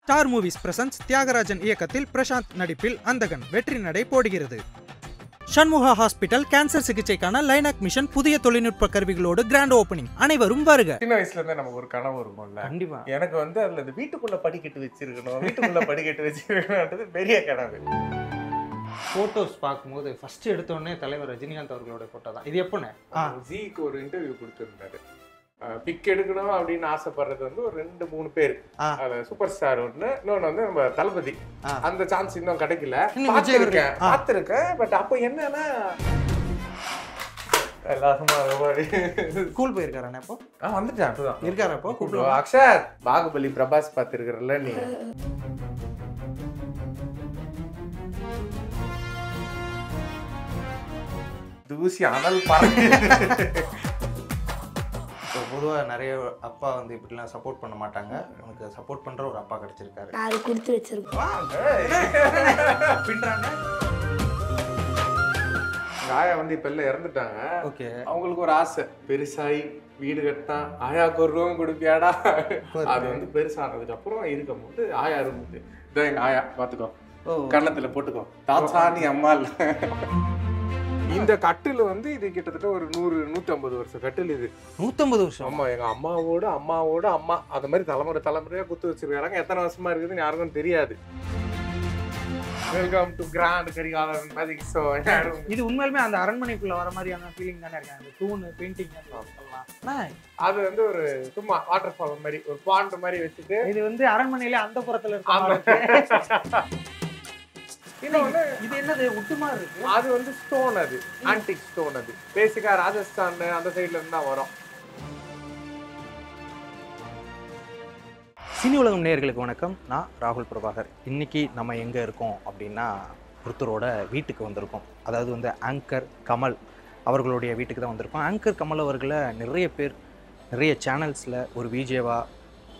Star movies presence Thiagarajan இயக்கத்தில் பிரசாந்த் நடிப்பில் அந்தகன் வெற்றி நடை போடுகிறது. சண்முகா ஹாஸ்பிட்டல் கேன்சர் சிகிச்சைக்கான லைனாக் மிஷன் புதிய தொழில்நுட்ப கருவிகளோடு கிராண்ட் ஓபனிங். அனைவரும் வருக. சின்ன வயசுல இருந்தே நமக்கு ஒரு கனவு இருக்கும்ல. கண்டிப்பா. எனக்கு வந்து அதுல இந்த வீட்டுக்குள்ள படிக்கட்டு வச்சிருக்கணும், வீட்டுக்குள்ள படிக்கட்டு வச்சிருக்கணும்ன்றது பெரிய கனவு. போட்டோஸ் பார்க்கும்போது ஃபர்ஸ்ட் எடுத்தோடனே தலைவர் ரஜினிகாந்த் அவர்களோட போட்டோ தான். இது எப்போன்னு ஜிக்கு ஒரு இன்டர்வியூ கொடுத்துருந்தாரு. பிக் எடுக்கணும் அப்படின்னு ஆசைப்படுறது வந்து ஒரு 2-3 பேர். அதுல சூப்பர் ஸ்டார் ஒண்ணு, இன்னொன்னு வந்து நம்ம தளபதி. அந்த சான்ஸ் இன்னும் கிடைக்கல. பார்த்திருக்கேன். பட் அப்போ என்னன்னா ஸ்கூல் போயிருக்காரு. அப்போ வந்துட்டேன். அப்பதான் இருக்காரு. அப்போ கூப்பிடுவோம். அக்ஷர், பாகுபலி பிரபாஸ் பார்த்திருக்கிறல்ல நீ. தூசி அனல் பொதுவாக நிறைய அப்பா வந்து இப்படிலாம் சப்போர்ட் பண்ண மாட்டாங்க. உனக்கு சப்போர்ட் பண்ற ஒரு அப்பா கிடைச்சிருக்காரு. அது கொடுத்து வச்சிருக்கோம். ஆயா வந்து இப்ப எல்லாம் இறந்துட்டாங்க. ஓகே. அவங்களுக்கு ஒரு ஆசை, பெருசாகி வீடு கட்டினா ஆயாக்கு ஒரு ரூம் கொடுப்பியாடா. அது வந்து பெருசானதுக்கு அப்புறம் இருக்கும் போது ஆயா இருந்தது. இதான் எங்க ஆயா, பாத்துக்கோ, கன்னத்துல போட்டுக்கோ, தாத்தானி அம்மா இல்ல. இந்த கட்டில் வந்து இது கிட்டத்தட்ட ஒரு 100-150 வருஷம் கட்டில். இது 150 வருஷம். ஆமா, எங்க அம்மாவோட அம்மா அந்த மாதிரி தலைமுறையா குத்து வச்சிருக்காங்க. எத்தனை வருஷமா இருக்குதுன்னு யாருக்கும் தெரியாது. Welcome to grand Karikalan magic show. இது உண்மையிலுமே அந்த அரண்மனைக்குள்ள வர மாதிரியான ஃபீலிங் தானே இருக்கு. அந்த தூணு பெயிண்டிங் சொல்லலாம். அது வந்து ஒரு சும்மா வாட்டர் ஃபால் மாதிரி ஒரு பாண்ட் மாதிரி வச்சுட்டு, இது வந்து அரண்மனையில அந்த புறத்துல இருக்கு. இது என்னது உட்டுமா இருக்கு? அது வந்து ஸ்டோன், அது ஆன்டிக் ஸ்டோன். அது பேசிக்கா ராஜஸ்தான் அந்த சைட்ல இருந்து தான் வரும். சினி உலகம் நேயர்களுக்கு வணக்கம். நான் ராகுல் பிரபாகர். இன்னைக்கு நம்ம எங்கே இருக்கோம் அப்படின்னா ஒருத்தரோட வீட்டுக்கு வந்திருக்கோம். அதாவது வந்து ஆங்கர் கமல் அவர்களுடைய வீட்டுக்கு தான் வந்திருக்கோம். ஆங்கர் கமல் அவர்களை நிறைய பேர் நிறைய சேனல்ஸில் ஒரு விஜேவா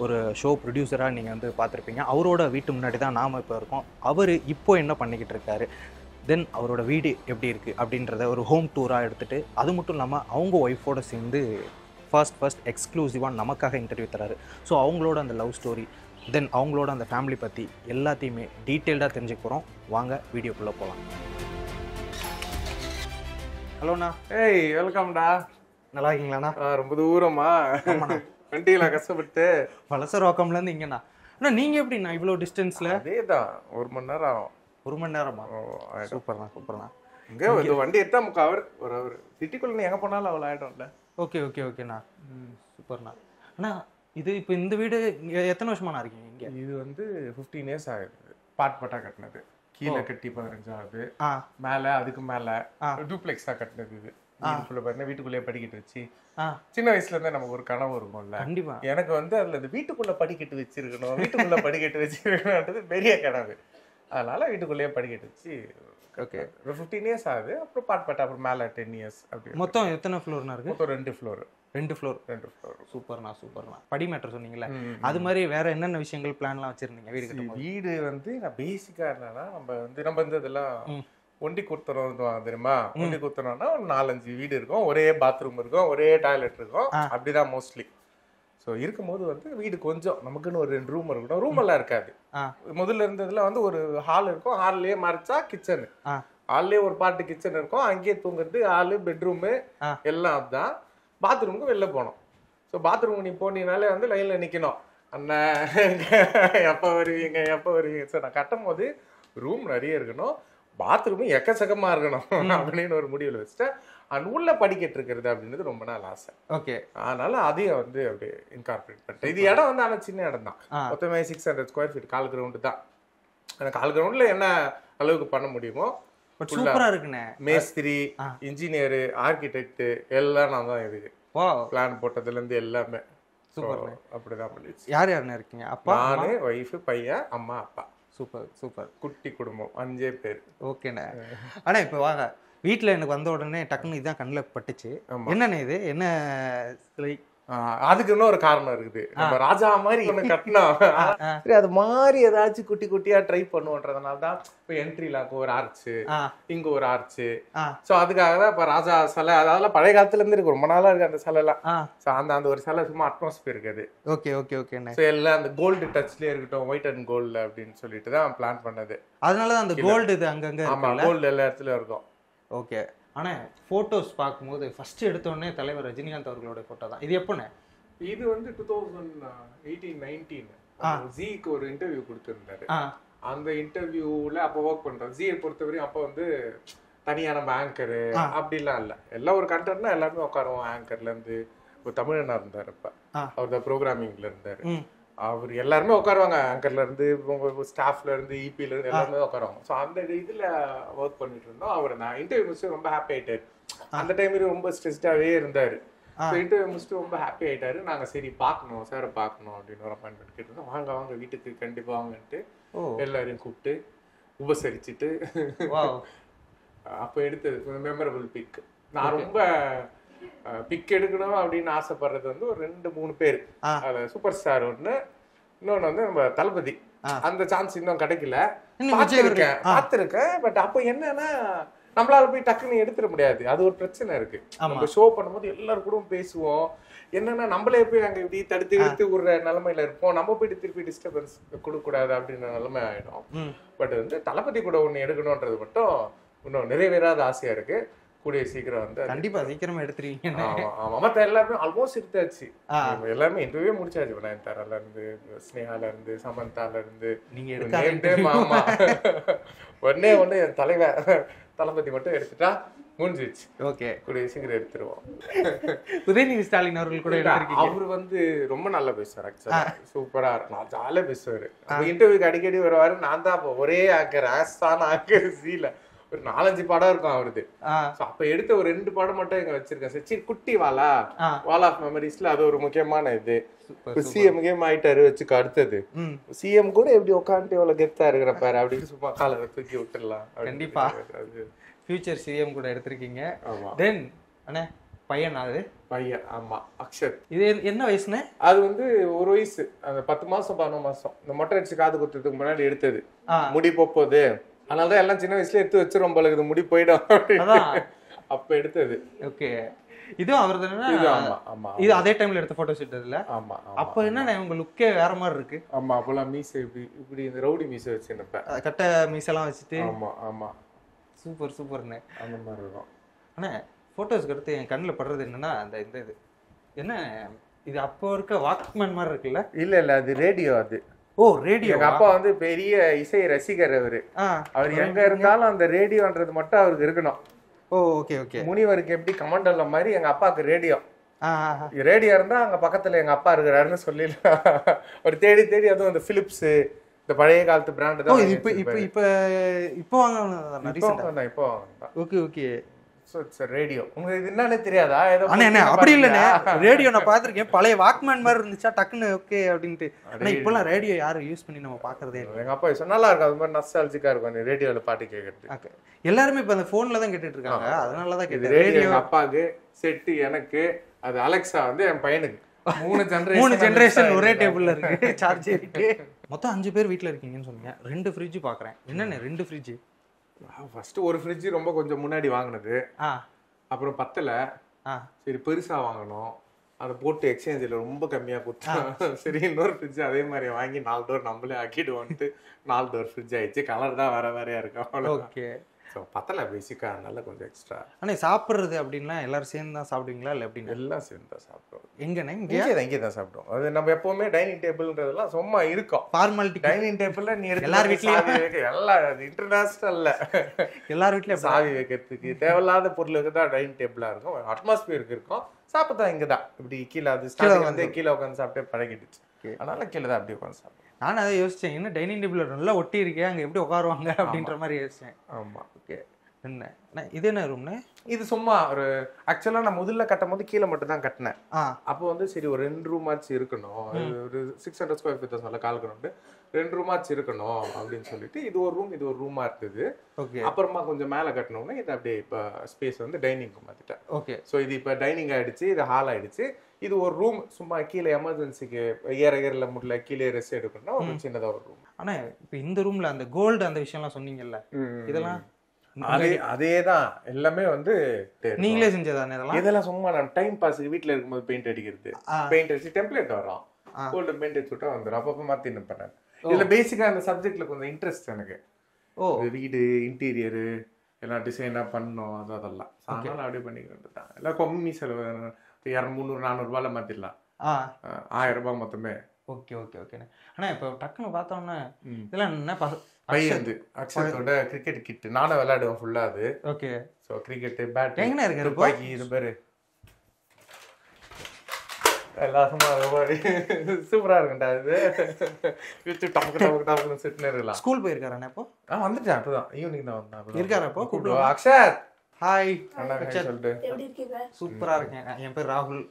ஒரு ஷோ ப்ரொடியூசராக நீங்கள் வந்து பார்த்துருப்பீங்க. அவரோட வீட்டு முன்னாடி தான் நாம் இப்போ இருக்கோம். அவர் இப்போ என்ன பண்ணிக்கிட்டு இருக்காரு, தென் அவரோட வீடு எப்படி இருக்குது அப்படின்றத ஒரு ஹோம் டூராக எடுத்துகிட்டு, அது மட்டும் இல்லாமல் அவங்க ஒய்ஃபோடு சேர்ந்து ஃபர்ஸ்ட் எக்ஸ்க்ளூசிவாக நமக்காக இன்டர்வியூ தராரு. ஸோ அவங்களோட அந்த லவ் ஸ்டோரி, தென் அவங்களோட அந்த ஃபேமிலி பற்றி எல்லாத்தையுமே டீட்டெயில்டாக தெரிஞ்சுக்க போகிறோம். வாங்க வீடியோக்குள்ளே போகலாம். ஹலோண்ணா. ஏய், வெல்கம்டா. நல்லா இருக்கீங்களாண்ணா? ரொம்ப தூரமா வண்டியில கஷ்டப்பட்டு வலசரோக்கம்லேருந்து இங்கேண்ணா. அண்ணா நீங்கள் எப்படிண்ணா இவ்வளோ டிஸ்டன்ஸில்? அதே தான், 1 மணி நேரம் ஆகும். 1 மணி நேரமா? சூப்பர்ண்ணா. இங்கே இந்த வண்டி எடுத்தா 3/4 hour. ஒரு அவர் சிட்டிக்குள்ள நீ எங்கே போனாலும் அவ்வளோ ஆகிடும்ல. ஓகேண்ணா. சூப்பர்ண்ணா. அண்ணா இது இப்போ இந்த வீடு எத்தனை வருஷமாண்ணா இருக்கீங்க இங்கே? இது வந்து 15 years ஆகுது. பாட்டா கட்டினது. கீழே கட்டி 15 ஆகுது. மேலே அதுக்கு மேலே டூப்ளெக்ஸாக கட்டினது. இது வீட்டுக்குள்ளேயே படிக்கட்டு வச்சு சின்ன வயசுல இருந்தே நமக்கு ஒரு கனவு இருக்கும்ல. கண்டிப்பா. எனக்கு வந்து அதுல இந்த வீட்டுக்குள்ள படிக்கட்டு வச்சிருக்கணும், வீட்டுக்குள்ள படிக்கட்டு வச்சிருக்கணும்ன்றது பெரிய கனவு. அதனால வீட்டுக்குள்ளேயே படிக்கட்டு வச்சு ஓகே 15 years ஆகுது. அப்புறம் பாட்பட்டா, அப்புறம் மேல 10 years. அப்படி மொத்தம் எத்தனை ஃப்ளோர்னா இருக்கு? மொத்தம் 2 floor. 2 floor. சூப்பர்ண்ணா. படி மேட்டர் சொன்னீங்கல்ல, அது மாதிரி வேற என்னென்ன விஷயங்கள் பிளான்லாம் வச்சிருந்தீங்க வீடு கட்டும்போது? வீடு வந்து நான் பேசிக்கா என்னன்னா, நம்ம வந்து இதெல்லாம் ஒண்டி குத்துறோம் தெரியுமா? ஒண்டி குத்துறோம்னா ஒரு 4-5 வீடு இருக்கும், ஒரே பாத்ரூம் இருக்கும், ஒரே டாய்லெட் இருக்கும். அப்படிதான் மோஸ்ட்லி. ஸோ இருக்கும்போது வந்து வீடு கொஞ்சம் நமக்குன்னு ஒரு 2 ரூம் இருக்கணும். ரூம் எல்லாம் இருக்காது. முதல்ல இருந்ததுல வந்து ஒரு ஹால் இருக்கும், ஹால்லயே மறைச்சா கிச்சனு, ஹால்லயே ஒரு பாட்டு கிச்சன் இருக்கும், அங்கேயே தூங்குறது, ஹாலு பெட்ரூமு எல்லாம். அதுதான். பாத்ரூமுக்கு வெளில போனோம். ஸோ பாத்ரூமுக்கு நீ போனீங்கனாலே வந்து லைன்ல நிக்கணும், அண்ணன் எப்போ வருவீங்க. ஸோ நான் கட்டும் போது ரூம் நிறைய இருக்கணும், பாத்ரூமும் எக்கச்சக்கமா இருக்கணும் அப்படின்னு ஒரு முடிவில் வச்சுட்டேன். உள்ள படிக்கட்டு இருக்கிறது அப்படின்றது ரொம்ப நாள் ஆசை. ஓகே. அதனால அதையும் வந்து அப்படியே இன்கார்பரேட் பண்ணிட்டேன். இது இடம் வந்து ஆனால் சின்ன இடம் தான். மொத்தமே 600 square feet. 4 ground தான். அந்த 4 groundல என்ன அளவுக்கு பண்ண முடியுமோ. சூப்பரா இருக்குண்ணே. மேஸ்திரி, இன்ஜினியர், ஆர்கிடெக்ட் எல்லாம் நான் தான். இதுக்கு பிளான் போட்டதுல இருந்து எல்லாமே சூப்பர். அப்படிதான் பண்ணிடுச்சு. யாருன்னு இருக்கீங்க? அப்பா, நானு, ஒய்ஃப், பையன், அம்மா, அப்பா. சூப்பர். குட்டி குடும்பம், 5 பேர். ஓகேண்ணே. ஆனா இப்ப வாங்க, வீட்டுல எனக்கு வந்த உடனே டக்குன்னு இதுதான் கண்ணில் பட்டுச்சு. என்னண்ணே இது? என்ன அதுக்கு இன்னொரு காரணம் இருக்குது. நம்ம ராஜா மாதிரி ஒண்ணு கட்டணும், சரி அது மாதிரி ஏதாச்சும் குட்டி குட்டியா ட்ரை பண்ணுவோன்றதுனால தான் இப்ப என்ட்ரில அங்க ஒரு ஆர்ச்சு, இங்க ஒரு ஆர்ச்சு. சோ அதுக்காக தான் இப்ப ராஜா சிலை, அதெல்லாம் பழைய காலத்துல இருந்து இருக்கு, ரொம்ப நாளா இருக்கு அந்த சிலை எல்லாம். சோ அந்த ஒரு சிலை சும்மா அட்மாஸ்பியர் இருக்குது. Okay okay okay. சோ எல்லாம் அந்த கோல்டு டச்லயே இருக்கட்டும், ஒயிட் அண்ட் கோல்டு அப்படின்னு சொல்லிட்டு தான் பிளான் பண்ணது. அதனாலதான் அந்த கோல்டு இது அங்கங்க. ஆமா, கோல்டு எல்லா இடத்துலயும் இருக்கும். ஓகே. ஆனால் ஃபோட்டோஸ் பார்க்கும்போது ஃபஸ்ட்டு எடுத்தோடனே தலைவர் ரஜினிகாந்த் அவர்களோட ஃபோட்டோ தான். இது எப்போண்ணே? இது வந்து 2018-19 ஜீக்கு ஒரு இன்டர்வியூ கொடுத்துருந்தாரு. அந்த இன்டர்வியூல அப்போ ஒர்க் பண்றோம். ஜியை பொறுத்தவரையும் அப்போ வந்து தனியா நம்ம ஆங்கரு அப்படிலாம் இல்லை, எல்லாம் ஒரு கண்டென்ட்னா எல்லாருமே உட்காருவோம். ஆங்கர்ல இருந்து ஒரு தமிழனா இருந்தார், அப்ப அவர் தான் ப்ரோக்ராமிங்ல இருந்தாரு. அவர் எல்லாருமே உட்காருவாங்க, ஆங்கர்ல இருந்து ஸ்டாஃப்ல இருந்து இபில இருந்து எல்லாருமே உட்காருவாங்க. ஸோ அந்த இதுல ஒர்க் பண்ணிட்டு இருந்தோம். அவர் நான் இன்டர்வியூ முடிச்சு ரொம்ப ஹாப்பி ஆயிட்டாரு. அந்த டைம்ல ரொம்ப ஸ்ட்ரெஸ்டாவே இருந்தாரு. இன்டர்வியூ முடிச்சுட்டு ரொம்ப ஹாப்பி ஆயிட்டாரு. நாங்க சரி பார்க்கணும், சார் பார்க்கணும் அப்படின்னு ஒரு அப்பாயின்மெண்ட் கேட்டிருந்தோம். வாங்க வாங்க வீட்டுக்கு கண்டிப்பா வாங்கன்ட்டு எல்லாரையும் கூப்பிட்டு உபசரிச்சுட்டு அப்போ எடுத்தது மெமரபிள் பிக். நான் ரொம்ப பிக் எடுக்கணும் அப்படின்னு ஆசைப்படுறது வந்து ஒரு 2-3 பேர். அதுல சூப்பர் ஸ்டார் ஒண்ணு, இன்னொன்னு வந்து நம்ம தளபதி. அந்த சான்ஸ் இன்னும் கிடைக்கல. பார்த்திருக்கேன். பட் அப்போ என்னன்னா நம்மளால போய் டக்குன்னு எடுத்துட முடியாது, அது ஒரு பிரச்சனை இருக்கு. நம்ம ஷோ பண்ணும்போது எல்லாரும் கூட பேசுவோம். என்னன்னா நம்மளே போய் அங்க இப்படி தடுத்து எடுத்து விடுற நிலைமையில இருப்போம். நம்ம போயிட்டு திருப்பி டிஸ்டர்பன்ஸ் கொடுக்க கூடாது அப்படின்ற நிலைமை ஆயிடும். பட் வந்து தளபதி கூட ஒண்ணு எடுக்கணும்ன்றது மட்டும் இன்னும் நிறைவேறாத ஆசையா இருக்கு. கூடிய சீக்கிரம் வந்து கண்டிப்பா சீக்கிரமா எடுத்துருவீங்க. மத்த எல்லாருமே ஆல்மோஸ்ட் எடுத்தாச்சு. எல்லாருமே இன்டர்வியூ முடிச்சாச்சு. நயன்தாரால இருந்து, ஸ்னேகால இருந்து, சமந்தால இருந்து, மாமா ஒன்னே ஒண்ணு என் தலைவர் தளபதி மட்டும் எடுத்துட்டா முடிஞ்சிச்சு. ஓகே, கூடிய சீக்கிரம் எடுத்துருவோம். உதயநிதி ஸ்டாலின் அவர்கள் கூட அவர் வந்து ரொம்ப நல்லா பேசுவார். ஆக்சுவலா சூப்பரா நான் ஜாலியா பேசுவாரு. இன்டர்வியூக்கு அடிக்கடி வருவாரு. நான் தான் ஒரே ஆக்கர், ஆஸ்தான ஆக்கர் சீல ஒரு 4-5 படம் இருக்கும் அவருது. அப்ப எடுத்த ஒரு 2 படம் மட்டும் இங்க வச்சிருக்கேன். சச்சி குட்டி வாலா, வால் ஆஃப் மெமரிஸ்ல அது ஒரு முக்கியமான இது. சிஎம் கேம் ஆயிட்டாரு வச்சுக்க. அடுத்தது சிஎம் கூட எப்படி உட்காந்துட்டு எவ்வளவு கெத்தா இருக்கிற பாரு அப்படின்னு சும்மா காலை தூக்கி விட்டுடலாம். கண்டிப்பா ஃபியூச்சர் சிஎம் கூட எடுத்திருக்கீங்க. தென் அண்ணே பையன், அது பையன். ஆமா, அக்ஷத். இது என்ன வயசுன்னு? அது வந்து 1 வயசு, அந்த 10 மாசம் 11 மாசம். இந்த மொட்டை அடிச்சு காது குத்துறதுக்கு முன்னாடி எடுத்தது. முடி போகுது, அதனாலதான் எல்லாம் சின்ன வயசுல எடுத்து வச்சிரும் போல இது, முடி போயிடும் அப்ப எடுத்தது. ஓகே, இதுவும் அவர் தானே? இது அதே டைம்ல எடுத்த போட்டோ ஷூட் இல்ல? ஆமா. அப்ப என்ன உங்க லுக்கே வேற மாதிரி இருக்கு. ஆமா, அப்பெல்லாம் மீசை இப்படி இந்த ரவுடி மீசை வச்சுருப்ப, கட்ட மீசெல்லாம் வச்சுட்டு. ஆமா சூப்பர் சூப்பர்ண்ணே. அந்த மாதிரி இருக்கும். ஆனா போட்டோஸ்க்கு அடுத்து என் கண்ணில் படுறது என்னன்னா அந்த இந்த இது என்ன, இது அப்போ இருக்க வாக்மேன் மாதிரி இருக்குல்ல? இல்ல அது ரேடியோ. அது ரேடியோ. எங்க அப்பா வந்து பெரிய இசை ரசிகர். அவர் எங்க இருந்தாலும் அந்த ரேடியோன்றது மட்டும் அவருக்கு இருக்கணும். Okay okay. முனிவருக்கு எப்படி கமண்டல்ல மாதிரி எங்க அப்பாவுக்கு ரேடியோ. ரேடியோ இருந்தா அங்க பக்கத்துல எங்க அப்பா இருக்கிறாருன்னு சொல்லிடலாம். ஒரு தேடி தேடி, அதுவும் அந்த பிலிப்ஸ், இந்த பழைய காலத்து பிராண்ட் தான். இப்போ வாங்க. Okay okay. ரேடியோ உங்களுக்கு இது என்னன்னு தெரியாதா? அப்படி இல்லைண்ணே, ரேடியோ நான் பாத்திருக்கேன். பழைய வாக்மேன் மாதிரி இருந்துச்சா டக்குன்னு ஓகே அப்படின்ட்டு. ஆனா இப்பெல்லாம் ரேடியோ யாரும் யூஸ் பண்ணி நம்ம பாக்குறதே இல்லை. எங்க அப்பா நல்லா இருக்கும், அது மாதிரி நஸ்டால்ஜிக்கா இருக்கும் ரேடியோல பாட்டு கேட்கறது. எல்லாருமே இப்ப அந்த போன்ல தான் கேட்டுட்டு இருக்காங்க, அதனாலதான் கேட்டு. ரேடியோ அப்பாவுக்கு செட்டு, எனக்கு அது அலெக்சா வந்து என் பையனுக்கு. 3 ஜெனரேஷன் ஒரே டேபிள்ல இருக்கு, சார்ஜ் ஏறிட்டு. மொத்தம் 5 பேர் வீட்டுல இருக்கீங்கன்னு சொன்னீங்க. 2 ஃப்ரிட்ஜ் பாக்குறேன். என்னென்ன 2 ஃப்ரிட்ஜ்? ஃபர்ஸ்ட் ஒரு ஃப்ரிட்ஜ் ரொம்ப கொஞ்சம் முன்னாடி வாங்கினது, அப்புறம் பத்தல, சரி பெருசா வாங்கணும், அதை போட்டு எக்ஸ்சேஞ்சில் ரொம்ப கம்மியா கொடுத்தோம். சரி இன்னொரு ஃப்ரிட்ஜ் அதே மாதிரி வாங்கி 4 டோர் நம்மளே ஆக்கிடுவோன்ட்டு 4 டோர் ஃப்ரிட்ஜ் ஆயிடுச்சு. கலர் தான் வேற வேறையா இருக்கும். ஓகே, பத்தல பேசிக்கா, அதனால கொஞ்சம் எக்ஸ்ட்ரா. ஆனா சாப்பிடுறது அப்படின்னா எல்லாரும் சேர்ந்து தான் சாப்பிடுவீங்களா இல்ல எப்படின்னு? எல்லாம் சேர்ந்து தான் சாப்பிடுவோம். எங்கண்ணே? இங்கே தான் சாப்பிடுவோம். அது நம்ம எப்பவுமே டைனிங் டேபிள்ன்றதெல்லாம் சும்மா இருக்கும், ஃபார்மாலிட்டி. டைனிங் டேபிள்ல நீ எல்லார் வீட்லயும் எல்லாம் இன்டர்நேஷனல்ல எல்லார் வீட்லயும் சாவி வைக்கிறதுக்கு தேவையில்லாத பொருளுக்கு தான் டைனிங் டேபிளா இருக்கும். அட்மாஸ்பியருக்கு இருக்கும். சாப்பிட்டா இங்கதான் இப்படி கீழே, அது ஸ்டார்டிங் வந்து கீழே உட்காந்து சாப்பிட்டே பழகிடுச்சு. அதனால கீழே தான் அப்படி உட்காந்து சாப்பிடுவேன். நானும் அதை யோசிச்சேன், என்ன டைனிங் டேபிள் நல்லா ஒட்டி இருக்கேன், அங்கே எப்படி உட்காருவாங்க அப்படின்ற மாதிரி யோசிச்சேன். ஆமா. ஓகே, என்ன இது என்ன ரூம்னு? இது சும்மா ஒரு ஆக்சுவலா நான் முதல்ல கட்டும் போது கீழே மட்டும் தான் கட்டினேன். அப்போ வந்து சரி ஒரு 2 ரூம் ஆச்சு இருக்கணும், ஒரு 600 ஸ்கொயர் ஃபீட் சொல்ல கால்கணும், 2 ரூம் ஆச்சு இருக்கணும் அப்படின்னு சொல்லிட்டு இது ஒரு ரூமா இருந்தது. அப்புறமா கொஞ்சம் மேல கட்டணும்னா இது அப்படியே இப்ப ஸ்பேஸ் வந்து டைனிங் மாத்திட்டேன். ஓகே. ஸோ இது இப்ப டைனிங் ஆயிடுச்சு, இது ஹால் ஆயிடுச்சு. இது ஒரு ரூம், சும்மா கீழே எமர்ஜென்சிக்கு ஏறல முடியல கீழே ரெஸ்ட் எடுக்கணும்னா ஒரு சின்னதா ஒரு ரூம். ஆனா இப்ப இந்த ரூம்ல அந்த கோல்டு அந்த விஷயம்லாம் சொன்னீங்கல்ல, இதெல்லாம் அதேதான் எல்லாமே வந்து நீங்களே செஞ்சதானே? இதெல்லாம் சும்மா நான் டைம் பாஸுக்கு வீட்டுல இருக்கும்போது பெயிண்ட் அடிக்கிறது, பெயிண்ட் அடிச்சு டெம்ப்ளேட் வரும், கோல்டு பெயிண்ட் அடிச்சு விட்டா வந்துடும். அப்பப்ப மாத்தி நிப்பேன். இதுல பேசிக்கா அந்த சப்ஜெக்ட்ல கொஞ்சம் இன்ட்ரெஸ்ட் எனக்கு. வீடு இன்டீரியரு எல்லாம் டிசைனா பண்ணணும், அதெல்லாம் அதனால அப்படியே பண்ணிக்கிறேன் தான். எல்லாம் கம்மி செலவு, 200 400 ரூபாயில மாத்திடலாம், 1000 ரூபாய் மொத்தமே. Okay okay okay. ஆனா இப்ப டக்குன்னு பார்த்தோம்னா இதெல்லாம் என்ன பையன் அக்ஷத்தோட கிரிக்கெட் கிட் நானும் விளையாடுவேன் ஃபுல்லா. அது ஓகே. சோ கிரிக்கெட் பேட் எங்கன இருக்கு துப்பாக்கி இது பேரு எல்லாரும் சூப்பரா இருக்குண்டா. இது வித்து டக்கு டக்கு டக்குன்னு செட்ல இருக்கலாம். ஸ்கூல் போயிருக்காரா இப்போ? வந்துட்டேன், அப்பதான் ஈவினிங் தான் வந்தேன். இருக்காரா இப்போ? கூப்பிடுவா அக்ஷத். ஹாய் சொல்லிட்டு. எப்படி இருக்கீங்க? சூப்பரா இருக்கேன். என் பேர் ராகுல்.